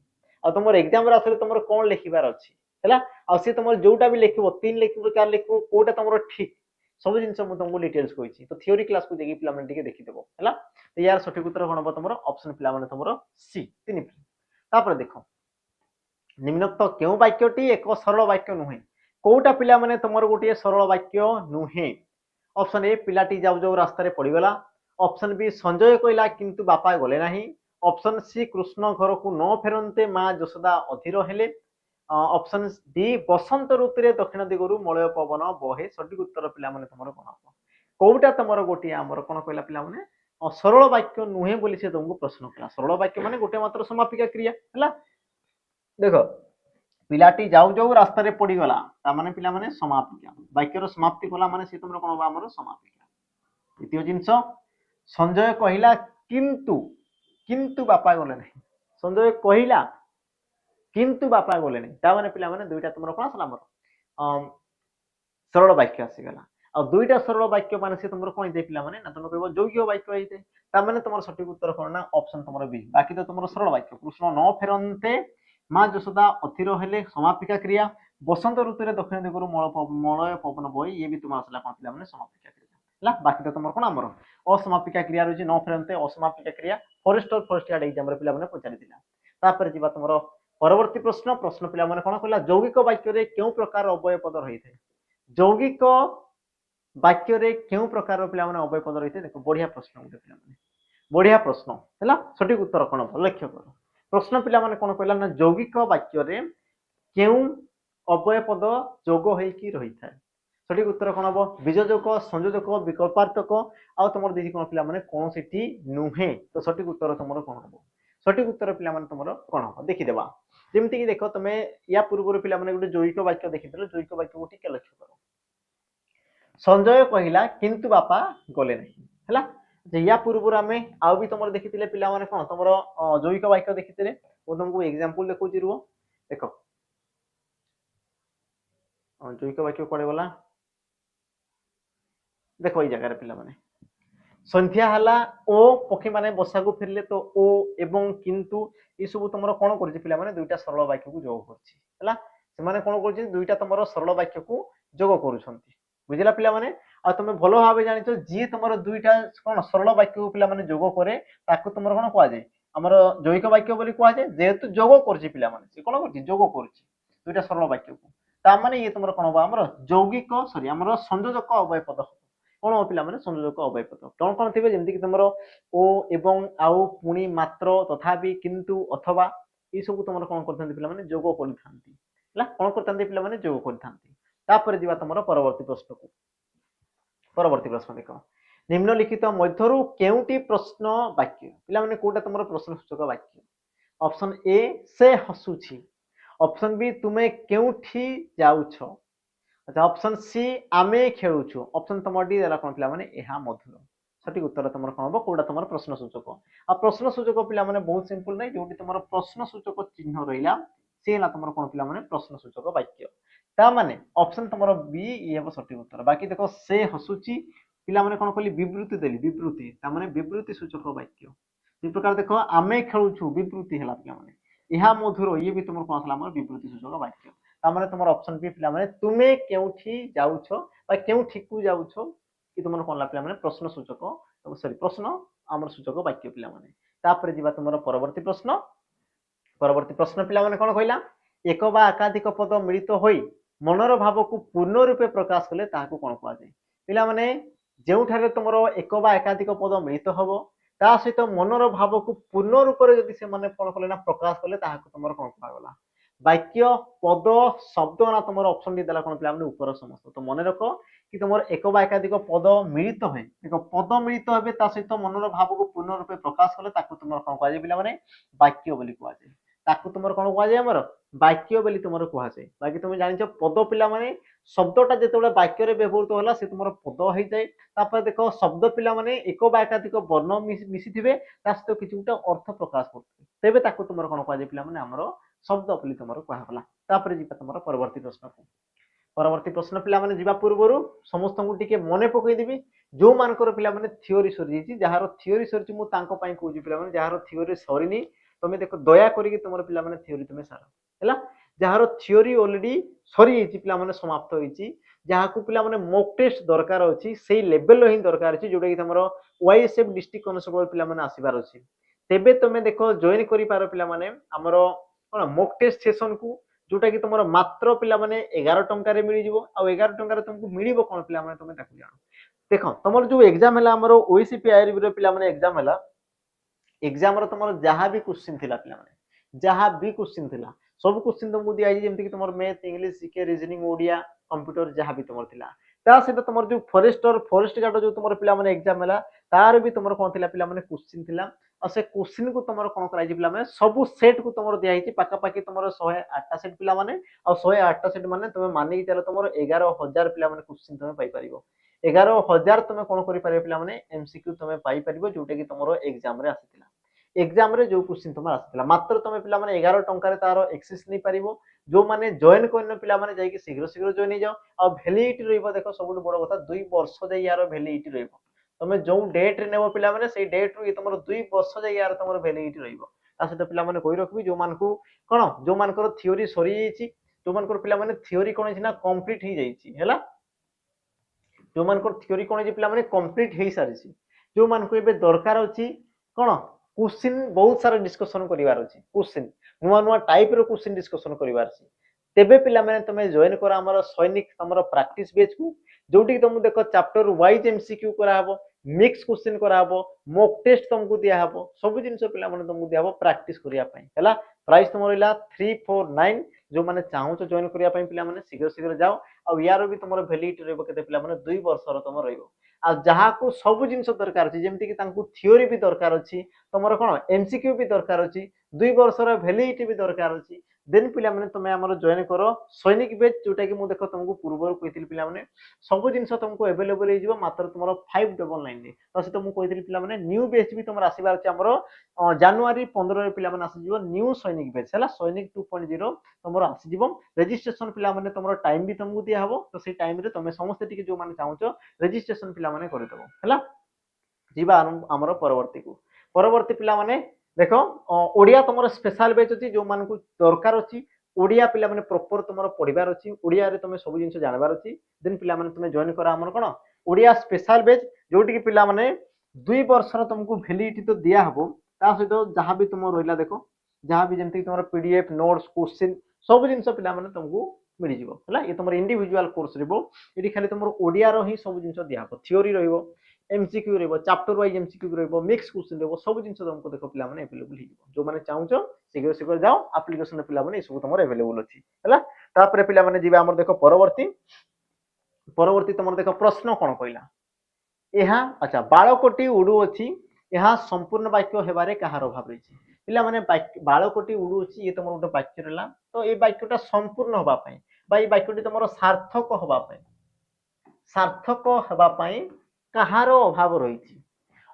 आ तुमर एग्जाम रे आसले तुमर कोन लिखिबार अछि हैला आ से तुमर जोटा भी लिखिबो 3 लिखिबो 4 लिखिबो कोटा तुमर ठीक सब जिंस मु तुमको डिटेल्स कहिछि तो थ्योरी क्लास को जेगी पिला माने टिके देखि देबो हैला तो यार सठिक उत्तर कोन हो तुमर ऑप्शन पिला माने तुमर सी 3 तापर देखो निम्नोक्त केउ वाक्यटी एक सरल वाक्य नुहे कोटा पिला माने तुमर गोटे सरल वाक्य नुहे ऑप्शन ए पिलाटी जाउ जाउ रास्ता रे पड़ी गला ऑप्शन बी संजय कहला किंतु बापा गले नाही ऑप्शन सी कृष्ण घर को न फेरंते मां यशोदा अधीर हेले ऑप्शन डी बसंत ऋतु रे दक्षिण दिगरु मलय पवन बहे सठिक उत्तर पिला माने तुमर कोन हो कोटा तुमर गोटे हमर कोन कहला पिला माने सरल वाक्य नुहे बोली से तुमको प्रश्न कला सरल वाक्य माने गोटे मात्र समापिका क्रिया हला देखो पिलाटी जाउ जाउ रास्ता रे पड़ी गला ता माने पिला माने समापिका वाक्य रो समाप्ति कला माने से तुमर कोन हो हमर समापिका द्वितीय जिंस संजय कहिला किंतु बापा गले नहीं संजय कहिला किंतु बापा गले नहीं ता माने पिला माने दुईटा तुमर कोन आसला हमर सरल वाक्य आसी गला आ दुईटा सरल वाक्य माने से तुमर कोन दे पिला माने ना तुम कहबो यौगिक वाक्य आइते ता माने तुमर सठिक उत्तर कोन ना ऑप्शन तुमर बी बाकी तो तुमर सरल वाक्य कृष्ण न फेरंते मां यशोदा अथिर हेले समापिका क्रिया बसंत ऋतु रे दक्षिण दिगरु मलय पवन बही ये भी तुम आसला कोन पिला माने समापिका क्रिया ला बाकी तो तुमर कोन हमर असमापिका क्रिया रही न फेरंते असमापिका क्रिया फॉरेस्टर फर्स्ट यार्ड एग्जाम रे पिला माने पचारि दिला तापर जीवा तुमर परवर्ती प्रश्न पिला माने कोन कहला यौगिक वाक्य रे केउ प्रकार अवयव पद रही थे यौगिक वाक्य रे केउ प्रकार पिला माने अवयव पद रही थे देखो बढ़िया प्रश्न उठे पिला माने बढ़िया प्रश्न है सठिक उत्तर कौन हम लक्ष्य कर प्रश्न पिला माने कौन कहला ना यौगिक वाक्य रे केउ अव्यय पद जोग होइकी रही थाए सठिक उत्तर कौन हम बीजयोजक संयोजक विकल्पार्थक आउ तुम देखिए कौन पिला माने कौन सी नुहे तो सठिक उत्तर तुम कौन हम सठिक उत्तर पिला माने तुम कौन हम देखीदेवा जमीक देख तुम या पूर्व पिला माने गोटे जैविक वाक्य देखिदेल जैविक वाक्य को टिके लक्ष्य कर संजय कहला किंतु बापा गले नहीं है या पूर्व आम आउ भी तुम देखी पिला माने कौन तुम जैविक वाक्य देखी तुमको एग्जांपल देखो रुह देख जैविक वाक्य कड़े गला देख ये जगह पिला माने संध्या हला ओ पक्षी माने बसा को फेरले तो ओ एवं किंतु ये सब तुम कौन कर पिला माने दुईटा सरल वाक्य को जोग कर से कौन कर दुईटा तुम सरल वाक्य को जोग कर बुझला पिला माने आ तुम भल भाव जानिछ जी तुम दुईटा कौन सरल वाक्य को पिला माने जोग करे ताको तुम कौन कह जाए आमर जैविक वाक्य बोली कह जाए जेहेतु जोग कर पिला माने से कौन कर जोग कर दुईटा सरल वाक्य को ता माने ये तुम कौन हम आमर जौगिक सॉरी आमर संयोजक अव्यय पद कौन हम पिला माने संयोजक अव्यय पद कौन कौन थे जमीक तुम ओ एवं आउ पुणी मात्र तथापि किंतु अथवा ये सब तुम कौन करते पिला माने जोग कर कौन करते पिला माने जोग करते जीवा तुम परवर्ती प्रश्न को परवर्ती प्रश्न देख निम्नलिखित मध्यरु केउटी प्रश्न वाक्य पिला माने कोटा तुम प्रश्न सूचक वाक्य ऑप्शन ए से हसुछि ऑप्शन बी तुमे केउठी जाउछ अच्छा ऑप्शन सी आमे खेलुछु ऑप्शन तुम डी देला कोन पिला माने एहा मधुर सठिक उत्तर तुम कौन हम कोटा तुम प्रश्न सूचक आ प्रश्न सूचक पिला माने बहुत सिंपल नहीं जोटी तुम प्रश्न सूचक चिन्ह रहिला से हला तुम कौन पिला माने प्रश्न सूचक वाक्य ता माने ऑप्शन तुम बी ये हम सठिक उत्तर बाकी देखो से हसुची पिला माने कौन कहली विवृति देली विवृति ता माने विवृति सूचक वाक्य इस प्रकार देखो आमे खेलुछु विवृति हला पिला माने यहा मधुर ये भी तुम कौन हला हमर विवृति सूचक वाक्य ता माने तुम ऑप्शन बी पिला माने तुमे केउठी जाउछो बा केउठी को जाउछो कि तुम कौन पिला माने प्रश्न सूचक सॉरी प्रश्न आमर सूचक वाक्य पिला माने तापर जीवा तुम परवर्ती प्रश्न पिला माने कौन कहला एक बा एकाधिक पद मिलित होई मनर भाव को पूर्ण रूपे प्रकाश कले ताहाको कौन कह जाए पिला माने जेउठारे तुम एक बा एकाधिक पद मिलित हबो ता सहित मनर भाव को पूर्ण रूप से जदि से माने कौन कले ना प्रकाश कले ताहाको तुम कौन कह गला वाक्य पद शब्द ना तुम ऑप्शन डी देला कौन पिला माने ऊपर समस्त तो मन रख कि तुम एक बा एकाधिक पद मिलित है एक पद मिलित हे ता सहित मनर भाव को पूर्ण रूपे प्रकाश कले ताको तुम कौन कह जाए पिला माने वाक्य बोली कह जाए ताको तुम कौन कह जाए हमर वाक्य बोली तुम कह जाए बाकी तुम जानिछ पद पिला माने शब्दटा जेतेबेले वाक्य रे व्यवहृत होला से तुम पद हो जाए तापर देखो शब्द पिला माने एक बा एकाधिक वर्ण मिसिथिबे ता सहित किछि गुटा अर्थ प्रकाश करथिबे तेबे ताको तुम कौन कह जाए पिला माने हमर शब्द बोली तुम कह गला तापर जीवा तुम परवर्ती प्रश्न को परवर्ती प्रश्न पिला माने जीवा पूर्वरु समस्त को टिके मने पकई देबी जो मानकर पिला माने थ्योरी सरी जाई जहार थ्योरी सरी मु तांको पई कहूजी पिला माने जहार थ्योरी सरीनी तुम देखो दया करिके तुम पिला माने थ्योरी तुम सारा हैला जहार थ्योरी ऑलरेडी सरी जाई पिला माने समाप्त होईची जहाकू पिला माने मॉक टेस्ट दरकार अछि सेही लेवल ही दरकार अछि जोटा कि तुमरो वाईएसएफ डिस्ट्रिक्ट कांस्टेबल पिला माने आसीबार अछि तेबे तुम देखो जॉइन करि पारो पिला माने हमरो कोन मॉक टेस्ट सेशन को जोटा कि तुम मात्र पिला माने 11 टंका रे मिली जिवो आ 11 टंका रे तुमको मिलिबो कोन पिला माने तुम ताकू जानो देखो तुमर जो एग्जाम हला हमरो ओईसीपी आईआरबी रे पिला माने एग्जाम हला एग्जाम रो तुमर जहां भी क्वेश्चन थिला पिला माने जहां भी क्वेश्चन थिला सब क्वेश्चन तुमको दिया जेमति कि तुमर math English GK reasoning Odia computer जहां भी तुमर थिला ता से तुमर जो फॉरेस्ट गार्ड जो तुमर पिला माने एग्जाम हला तार भी तुमर कोन थिला पिला माने क्वेश्चन थिला और से क्वेश्चन को तुमर कोन कराई पिला माने सब सेट को तुमर दिया हिची पाका पाकी तुमर 108 टा सेट पिला माने और 108 टा सेट माने तुम माने कि चलो तुमर 11000 पिला माने क्वेश्चन तुम पाई परिबो 11000 तुम कोन करि पारे पिला माने एमसीक्यू तुम पाई परिबो जोटा कि तुमर एग्जाम रे आसीतिला एग्जाम रे जो क्वेश्चन तुम आसीतिला मात्र तुम पिला माने 11 टंका रे तार एक्सेस नै परिबो जो माने जॉइन करन पिला माने जाई कि शीघ्र शीघ्र जॉइन हो जाओ और वैलिडिटी रहइबो देखो सबुठ बड़ कथा 2 वर्ष जाई यार वैलिडिटी रहइबो तुम जो डेट रे नेबो पिला माने सेही डेट रु तुमर 2 वर्ष जाई यार तुमर वैलिडिटी रहइबो ता सहित पिला माने कहि रखबी जो मानकू कोन जो मानकर थ्योरी सरी जाईची जो मानकर पिला माने थ्योरी कोन छिना कंप्लीट ही जाईची हैला जो मानकर थ्योरी कोन जे पिला माने कंप्लीट हेई सारिची जो मानकू एबे दरकार अछि कोन क्वेश्चन बहुत सारा डिस्कशन करिवार अछि क्वेश्चन नुवा नुवा टाइप रो क्वेश्चन डिस्कशन करिवार अछि तेबे पिला माने तुमे जॉइन करा हमर सैनिक हमर प्रैक्टिस बैच को जोटी तुम देखो चैप्टर वाइज एमसीक्यू करा हबो मिक्स क्वेश्चन कराहब मॉक टेस्ट तुमको दिया हबो सब जिन पिला माने तुमको दिया हबो प्रैक्टिस करिया पई हैला प्राइस तुम रहिला 349 जो माने चाहू तो जॉइन करिया पई पिला माने शीघ्र शीघ्र जाओ आ यार भी तुमर वैलिडिटी रहबो केते पिला माने 2 वर्षर तुम रहइबो आ जहा को सब जिंस दरकार अछि जेमति कि तांकू थ्योरी भी दरकार अछि तुमर कोन एमसीक्यू भी दरकार अछि 2 वर्षर वैलिडिटी भी दरकार अछि देन पिला माने तुमे हमर जॉइन करो सैनिक बैच जोटा कि मु देखो तुमको पूर्व कहिथिल पिला माने सब जिंस तुमको अवेलेबल हे जिवो मात्र तुमर 599 रे तो से तुमको कहिथिल पिला माने न्यू बैच भी तुमर आसीबार अछि हमर जनवरी 15 रे पिला माने आसी जिवो न्यू सैनिक बैच हैला सैनिक 2.0 तुमर आसी जिवो रजिस्ट्रेशन पिला माने तुमर टाइम भी तुमको दिया हबो तो से टाइम रे तुमे समस्त टिके जो माने चाहूचो रजिस्ट्रेशन पिला माने करि दबो हैला जीवा हमर परवर्ती पिला माने देख ओडिया तुम स्पेशल बैच अच्छी जो मान दरकार अच्छी ओडिया पिला माने प्रॉपर तुम पढ़ार अच्छी ओडिया रे तुम सब जिन जानवर अच्छी देन पिला माने तुम जॉइन कर आमर कौन ओडिया स्पेशल बैच जोटि कि पिला माने 2 वर्षर तुमको वैलिडिटी तो दिया हबो ता सहित जहां भी तुम रहिला देखो जहां भी जेमति तुम पीडीएफ नोट्स क्वेश्चन सब जिन पिला माने तुमको मिल जिवो हला ये तुम इंडिविजुअल कोर्स रिबो एडी खाली तुम ओडिया रो ही सब जिन दिया हबो थ्योरी रहिबो एमसीक्यू रहइबो चैप्टर वाइज एमसीक्यू रहइबो मिक्स क्वेश्चन रहइबो सब जिन तुमको देखो पिला माने अवेलेबल हे जिवो जो माने चाहूचो शीघ्र शीघ्र जाओ एप्लीकेशन पिला माने सब तुम अवेलेबल अछि हला तापर पिला माने जिबा हमर देखो परवर्ती तुम देखो प्रश्न कोन कहला यहाँ अच्छा बालकोटी उडू अच्छी यहाँ संपूर्ण वाक्य हेबारे कहार अभाव रही पिला माने बालकोटी उडू अच्छी ये तुम गोटे वाक्य रहा तो ये वाक्यटा संपूर्ण हवा बा ये वाक्यटी तुम सार्थक हवा कहार अभाव रही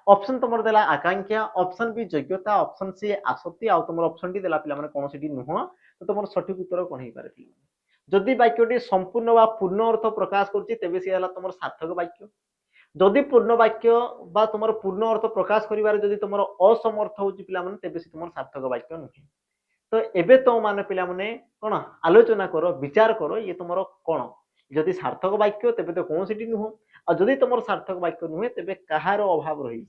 ऑप्शन तुम देला आकांक्षा ऑप्शन बी योग्यता ऑप्शन सी आसक्ति आ तुम ऑप्शन टी देला पिला माने कौन सी नुह तो तुम सठिक उत्तर कौन हो पारे जदि वाक्यटी संपूर्ण व पूर्ण अर्थ प्रकाश करुच्ची तेबे सी तुम सार्थक वाक्य जदि पूर्ण वाक्य बा तुम पूर्ण अर्थ प्रकाश करिवार जदि तुम असमर्थ होची पिला माने तेबे सी तुम सार्थक वाक्य नुहे तो एबे तो माने पिला माने कोन आलोचना करो विचार करो ये तुम कोन जदि सार्थक वाक्य तेबे तो कौन सी नुह आ जदि तुम सार्थक वाक्य नुहे तेबे कहार अभाव रही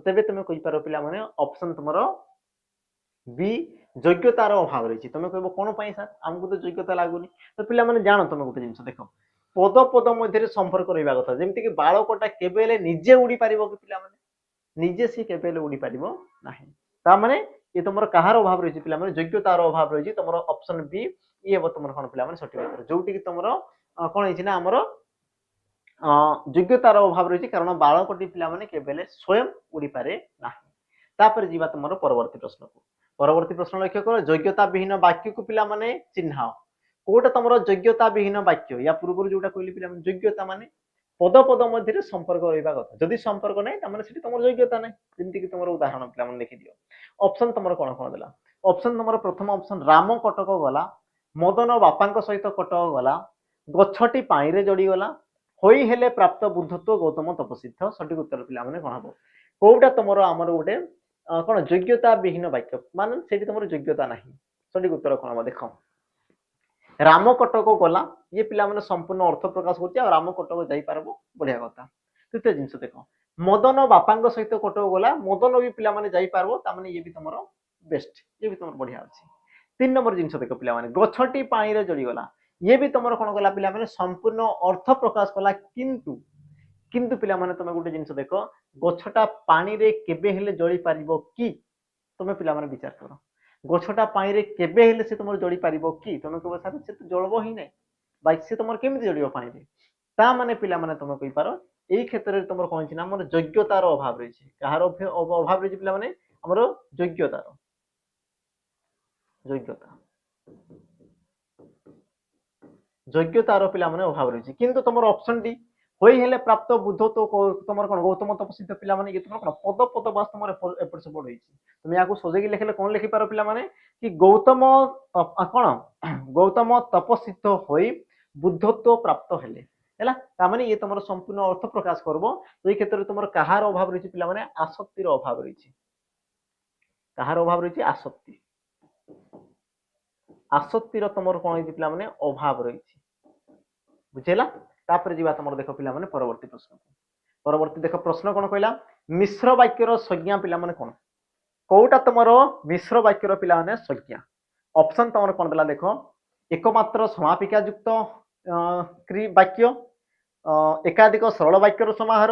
तेबे तुम कहि पारो पिला माने ऑप्शन तुम बी योग्यतार अभाव रही तुम कहबो कोन पई सर हमको तो योग्यता लागुनी तो पिला माने जानो तुम गोटे जिंस देखो पद पद मध्य संपर्क रहा कथा जमीक बालकटा केबेले निजे उड़ी पार कि पिला माने निजे सी केबेले उड़ी पार ना माने ये तुम कहार अभाव रही पिला माने योग्यतार अभाव रही तुम ऑप्शन बी ये हम तुम कौन पिला माने सठिक उत्तर जोटी कि तुम कौन है ना आमर योग्यतार अभाव रही कारण बालकटी पिला माने केबेले स्वयं उड़ी पारे ना तापर जीवा तुम परवर्ती प्रश्न को परवर्ती प्रश्न लक्ष्य कर योग्यता विहीन वाक्य को पिला माने चिन्हाओ कोटा तुम योग्यता विहीन वाक्य या पूर्व जोटा कहली पिला योग्यता माने पद पद मध्य संपर्क रहा कथा जदि संपर्क ना से तुम योग्यता ना जमीक तुम उदाहरण पिला देखी दियो ऑप्शन तुम कौन कौन देला ऑप्शन तुम प्रथम ऑप्शन राम कटक गला मदन बापा सहित कटक गला गछटी पानी रे जड़ी गला होई हेले प्राप्त बुद्धत्व गौतम तपसिद्ध सठिक उत्तर पिला माने कौन हम कोटा तुम आमर गोटे कौन योग्यता विहीन वाक्य मान से तुम योग्यता ना सठिक उत्तर कौन हम देख राम कटक गला ये पिला माने संपूर्ण अर्थ प्रकाश कर राम कटक जाई पारबो बढ़िया कथा तृतीय जिनस देख मदन बापा सहित कटक गला मदन भी पिला माने जाई पारबो ता माने ये भी तुम बेस्ट ये भी तुम बढ़िया अच्छी 3 नंबर जिनस देख पिला माने गछटी पानी रे जड़ी गला ये भी तुम कौन गला पिला माने संपूर्ण अर्थ प्रकाश कला किंतु पिला माने तुम गोटे जिनस देख गछटा पानी रे केबे हेले जड़ी पारिबो कि तुम पिला माने विचार कर गछटा पानी रे केबे हेले से तुम जड़ी पारिबो कि तुम कहबो सर से तो जळबो ही नै बाई से तुम केमिति जड़िबो पानी रे ता माने पिला माने तुम कहि पारो एई क्षेत्र रे तुम कोन छिना हमर योग्यतार अभाव रही छै कहार अभाव रही पिला माने हमर योग्यतार पिला माने अभाव रही किंतु तुम ऑप्शन डी होई हेले प्राप्त बुद्ध तो तुम कौन गौतम तपसिद्ध पिला माने ये तुम कौन पद पद बास तुम एपट सेपट होई तुम या सजेगी लिखले कौन लिखि पारो पिला माने कि गौतम कौन गौतम तपसिद्ध होई बुद्धत्व प्राप्त हेले हैला ता माने ये तुम संपूर्ण अर्थ प्रकाश करबो तो ये क्षेत्र तुम कहार अभाव रही पिला माने आसक्तिर अभाव रही कहार अभाव रही आसक्तिर तुम कौन पिला माने अभाव रही बुझेला तापर जीवा तुम देख पिला माने परवर्ती प्रश्न परवर्ती देख प्रश्न कौन कहला मिश्र वाक्यर संज्ञा पिला माने कौन कोटा तुम मिश्र वाक्यर पिला माने संज्ञा ऑप्शन तुम कौन देला देख एकमात्र समापिका युक्त वाक्य एकाधिक सरल वाक्यर समाहार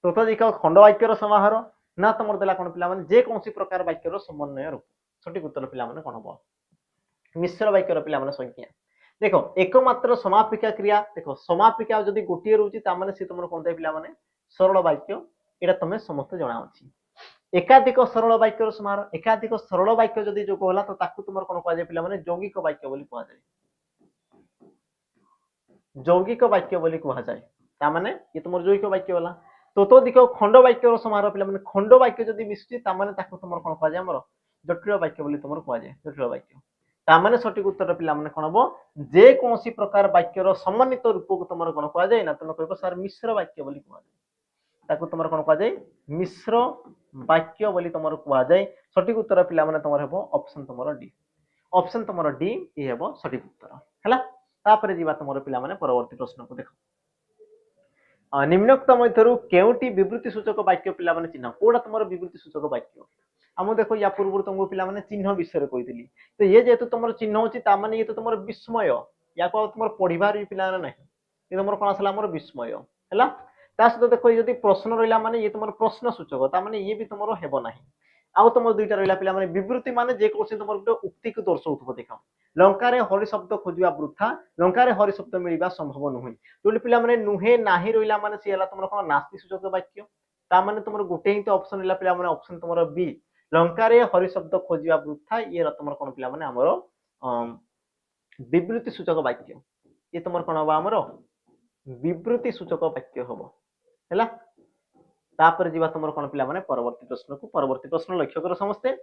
ततोधिक खंड वाक्यर समाहार ना तुम देला कौन पिला जेकोसी प्रकार वाक्यर समन्वय रूप सठिक उत्तर पिला कौन हम मिश्र वाक्यर पिला संज्ञा देख एकमात्र समापिका क्रिया देख समापिका जदि गोटे रोचे सी तुम कौन पिला सरल वाक्य यहाँ तुम्हें समस्त जना अच्छी एकाधिक सरल वाक्यर समाहार एकाधिक सरल वाक्य जदि जोग होला तो ताकू तुम कौन कह पिला यौगिक वाक्य बोली कह जाए यौगिक वाक्य बोली कह जाए तामाने ये तुम यौगिक वाक्य होला ततोधिक खंड वाक्यर समाहार पिला खंड वाक्य जदि मिशुची ताकू तुम कौन कह जाए जटिल वाक्य बोली तुम कह जाए जटिल वाक्य तामाने सठिक उत्तर पिला कौन हम जेकोसी प्रकार वाक्यर समन्वित रूप को तुम कौन कह जाए ना तुम कह सर मिश्र वाक्य बोली कह जाए ताकू तुम कौन कह जाए मिश्र वाक्य बोली तुम कह जाए सठिक उत्तर पिला तुम हम ऑप्शन तुम डी ये हम सठिक उत्तर है तापर जीवा तुम पिला परवर्ती प्रश्न को देख निम्नोक्त मध्य केउटी विवृत्ति सूचक वाक्य पिला चिन्ह कोड़ा तुम विवृत्ति सूचक वाक्य आम देखो या पूर्व तुमको पिला चिन्ह विषय कही तो ये जेहेतु तुम चिन्ह होची ये तो तुम विस्मय या तुम पढ़ार पिला ना ये तुम कौन आसला विस्मय है सहित देखो ये प्रश्न रहा माने ये तुम प्रश्न सूचक ताने ये भी तुम हेब ना आउ तुम दुईटा रहा पिला विवृत्ति माने जेकोसी तुम गोटे उक्ति को दर्शाऊ देख लंकार हरि शब्द खोजा वृथा लंकार हरि शब्द मिलवा संभव नुहे जो पिला नुहे ना रहा माने सी तुम कौन नास्ति सूचक वाक्य ताने तुम गोटे ही तो ऑप्शन रहा पिला ऑप्शन तुम बी लंकार हरि शब्द खोजा वृथा ये तुम कौन पिला आमर विवृत्ति सूचक वाक्य ये तुम कौन हम आमर विवृत्ति सूचक वाक्य हम है तापर जीवा तुम कौन पिला परवर्ती प्रश्न को परवर्ती प्रश्न लक्ष्य कर समस्ते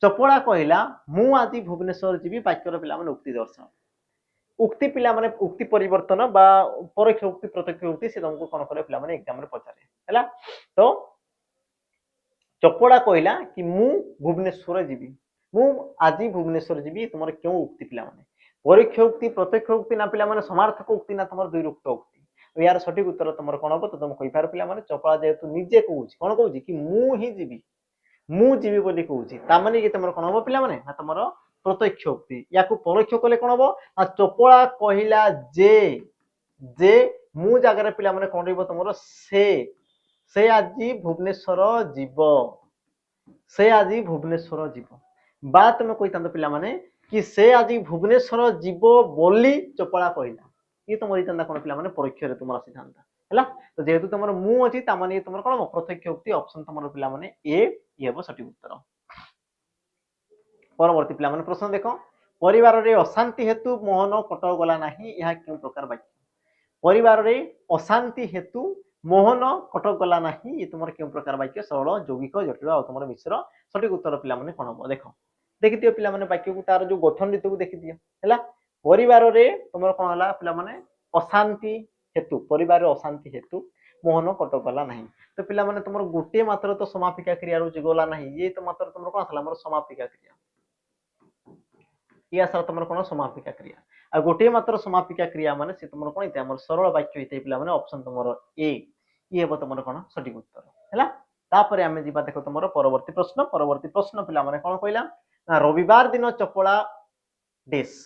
चपड़ा कहला मु आज भुवनेश्वर जीवी वाक्यर पिला उक्ति दर्शाओ उक्ति पिला उक्ति परिवर्तन बा परोक्ष उक्ति प्रत्यक्ष उक्ति से तुमको कौन करे पिला एग्जाम रे पचारे है तो चपड़ा कहला कि मु भुवनेश्वर जीवी मु आज भुवनेश्वर जीवी तुम क्यों उक्ति पिला परोक्ष उक्ति प्रत्यक्ष उक्ति ना पिला समार्थक उक्ति ना तुम दुईरुक्त उक्ति यार सठिक उत्तर तुम कौन हम तो तुम कही पार पिला चपड़ा जेहेतु निजे कहूँ कौन कहूँ कि मु ही जीवी मु जीवी बोली कहूँ ये तुम कौन हम पिला ना तुम प्रत्यक्ष उक्ति या परोक्ष कले कौन हम ना चपड़ा कहला जे मु जगह पिला कौन तुम से आज भुवनेश्वर जीव से आज भुवनेश्वर जीव बा तुम कही पिला कि से आज भुवनेश्वर जीव बोली चपड़ा कहला ये तुम रही कौन पिला परोक्ष तुम आसी था तो जेहेतु तुम मु अच्छी ताने तुम कौन प्रत्यक्ष उक्ति ऑप्शन तुम पिला ए ये हम सठिक उत्तर परवर्ती पिला प्रश्न देख परिवार रे अशांति हेतु मोहन कटक गला नहीं यह क्यों प्रकार वाक्य परिवार रे अशांति हेतु मोहन कटक गला नहीं ये तुम क्यों प्रकार वाक्य सरल यौगिक जटिल और तुम मिश्र सठिक उत्तर पिला कौन हम देख देखिए पिला वाक्य को तार जो गठन रीति को देखिए है परिवार रे तुम कौन है पिला अशांति हेतु परिवार अशांति हेतु मोहन कटक गला नहीं तो पिला तुम गोटे मात्र तो समापिका क्रिया रुचि गला नहीं ये तो मात्र तुम कौन आसला समापिका क्रिया ये आसला तुम कौन समापिका क्रिया आ गोटे मात्र समापिका क्रिया माने से तुम कौन होता सरल वाक्य होता है पिला ऑप्शन तुम ए ये हम तुम कौन सठिक उत्तर है तापर आम जा देख तुम परवर्ती प्रश्न पिला कौन कहला ना रविवार दिन चपड़ा डेस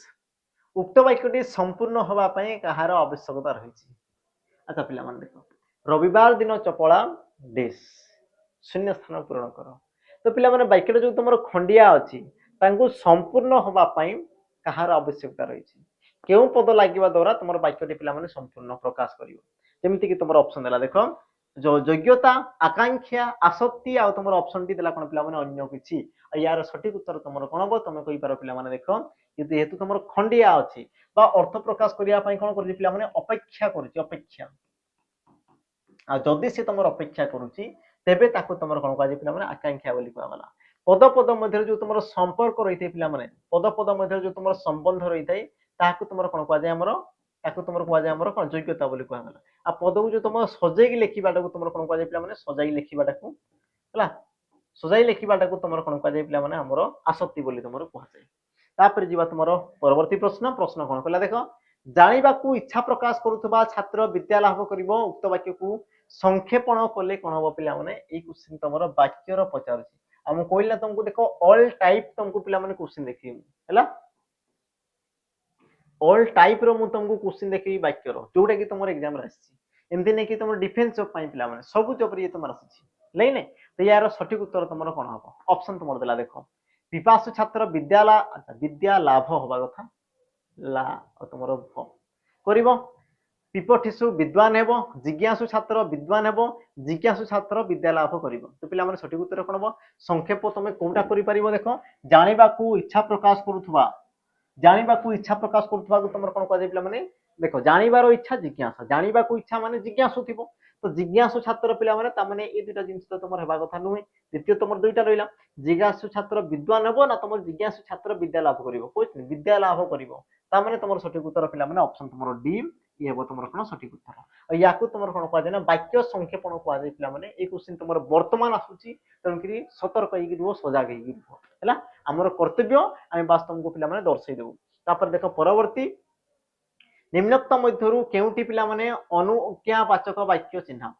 उक्त वाक्यटी संपूर्ण होगापाई कहार आवश्यकता रही अच्छा पिला देख रविवार दिन चपड़ा डेस शून्य स्थान पूरण कर तो पिला वाक्य जो तुम खंडिया अच्छी संपूर्ण होगापाई कहार आवश्यकता रही क्यों पद लगे द्वारा तुम वाक्यटी पिला संपूर्ण प्रकाश करमती तुम ऑप्शन देला देख जो योग्यता आकांक्षा आसक्ति आ तुम ऑप्शन टी देला कौन पिला अन्य किसी यार सठिक उत्तर तुम कौन हम तुम कही पार पिला देख जेहेतु तुम खंडिया अच्छी अर्थ प्रकाश करने कौन कर पिला अपेक्षा अपेक्षा जदि सी तुम अपेक्षा करुच्ची तेबे ताकू तुम कौन कह पिला आकांक्षा बोली कहगला पद पद मध्य जो तुम संपर्क रही है पिला पद पद मध्य जो तुम संबंध रही है तुम कौन कह तुम कह कौन योग्यता बोली कहगला आ पद को जो तुम सजैक लिखा तुम कौन कह पिला सजाई लिखा है सजाई लिखा तुम कौन कह पिला आमर आसक्ति बोली तुम कहुए तापर जीवा तुम परवर्ती प्रश्न कौन कहला देख जाना इच्छा प्रकाश करुवा छात्र विद्या लाभ कर उक्त वाक्य को संक्षेपण कले कौन हम पिला क्वेश्चन तुम वाक्यर पचार आम कहला तुमको देख ऑल टाइप तुमको पिला क्वेश्चन देखी है ऑल टाइप रो तुमको क्वेश्चन देखी वाक्यर जोटा कि तुम एग्जाम एमती नहीं कि तुम डिफेन्स जॉब पाई पिला माने सब जॉब रे तुम आसी लेने तो यार सठिक उत्तर तुम कौन हम ऑप्शन तुम देला देख पिपासु छात्र विद्या लाभ हवा कथा ला तुम कर पिपठिसु विद्वान हेब जिज्ञासु छात्र विद्वान हेब जिज्ञासु छात्र विद्या लाभ कर तो पिला माने सठिक उत्तर कौन हम संक्षेप तुम कोटा कर देख जाना इच्छा प्रकाश करुवा जाना इच्छा प्रकाश करुवा तुम कौन कह पिला माने देख जानिबार इच्छा जिज्ञासा जाना इच्छा माने जिज्ञासु थी तो जिज्ञासु छात्र पिला माने ये दुटा जिन तुम हेबा कथा नुहे द्वितीय तुम दुईटा रहा जिज्ञासु छात्र विद्वान हेब ना तुम जिज्ञासु छात्र विद्या लाभ कर विद्या लाभ कर तुम सठिक उत्तर पिला माने ऑप्शन तुम डी ये हम तुम कौन सठिक उत्तर या तुम कौन कह वाक्य संक्षेपण कहुए पिला माने ये क्वेश्चन तुम वर्तमान आसूची तेणुक सतर्क हो सजग है आमर कर्तव्य आम बास तुमको पिला माने दर्शईदेबू तापर देख परवर्ती निम्नोक्त मध्यरु केउटी पिला माने अनुज्ञावाचक वाक्य चिन्ह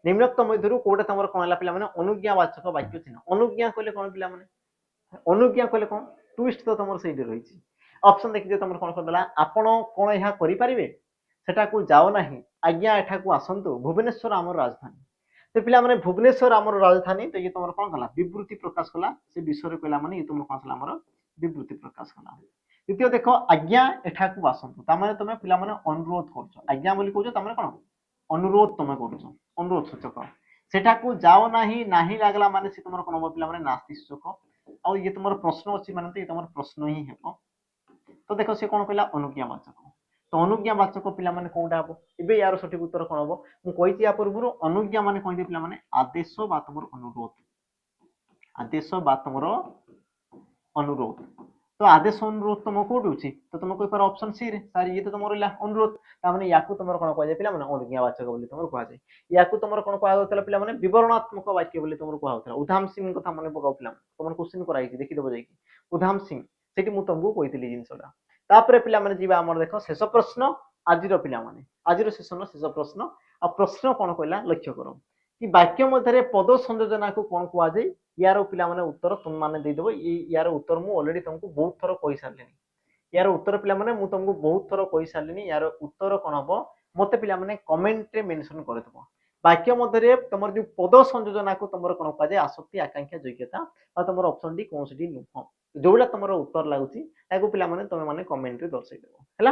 निम्नोक्त मध्यरु कोटा तुम कौन है पिला माने अनुज्ञावाचक वाक्य चिन्ह अनुज्ञा कहले कौन पिला माने अनुज्ञा कहले कौन ट्विस्ट तो तुम सही रही ऑप्शन देखिए तुम कौन करदेला आपण कौन यह करें सेटा को जाओ नहीं आज्ञा एठा को आसतु भुवनेश्वर आम राजधानी तो पिला माने भुवनेश्वर आम राजधानी तो ये तुम कौन कला विवृत्ति प्रकाश कला से विषय कहला माने ये तुम कौन आम विवृत्ति प्रकाश कला द्वितीय देख आज्ञा एठा को आसतु तामाने तुम पिला माने अनुरोध कर आज्ञा बोली कहछ तामाने कौन अनुरोध तुम कर अनुरोध सूचक सेठा को जाओ नहीं नाही लागला माने से तुम कौन पिला माने नास्ति सूचक आ ये तुम प्रश्न अच्छी माने तो ये तुम प्रश्न ही हेबो तो देख से कौन कहला अनुज्ञावाचक तो अनुज्ञावाचक पिला माने कोनटा हबो एबे यार सठिक उत्तर कोन हबो मु कहिति या पूर्व अनुज्ञा माने कहते पिला माने आदेश बा तुमर अनुरोध आदेश बा तुमर अनुरोध तो आदेश अनुरोध तुम कोड होची तो तुम कोइ पर ऑप्शन सी रे सर ये तो तुमर ला अनुरोध ता माने याकू तुमर कोन कहै पिला माने अनुज्ञावाचक बोली तुमर कहै जाय याकू तुमर कोन कहै होतला पिला माने विवरणात्मक वाक्य बोली तुमर कहै होतला उधाम सिंह कथा माने पकाउ पिला तुमर क्वेश्चन कराई छी देखि देबो जाय कि उधाम सिंह सेठी मु तुमको कहितली जिंसडा तापरे पिला माने जीवा हमर देखो शेष प्रश्न आजिर पिला माने आजिर सेशन शेष प्रश्न आ प्रश्न कोन कहला लक्ष्य करो कि वाक्य मध्य पद संयोजना को कौन कह जाए यार पिला माने उत्तर तुम माने दे देबो यार उत्तर मु ऑलरेडी तुमको बहुत थर कहि सारलेनी यार उत्तर पिला माने मु तुमको बहुत थर कहि सारलेनी यार उत्तर कोन हबो मते पिला माने कमेंट रे मेंशन कर देबो वाक्य मध्य तुमर जो पद संयोजना को तुमर कोन कह जाए आसक्ति आकांक्षा योग्यता आ तुमर ऑप्शन डी कोन सिटी नुह जोला तुमर उत्तर लागुची ताको पिला माने तुम माने कमेंट रे दर्शाइ देबो हैला।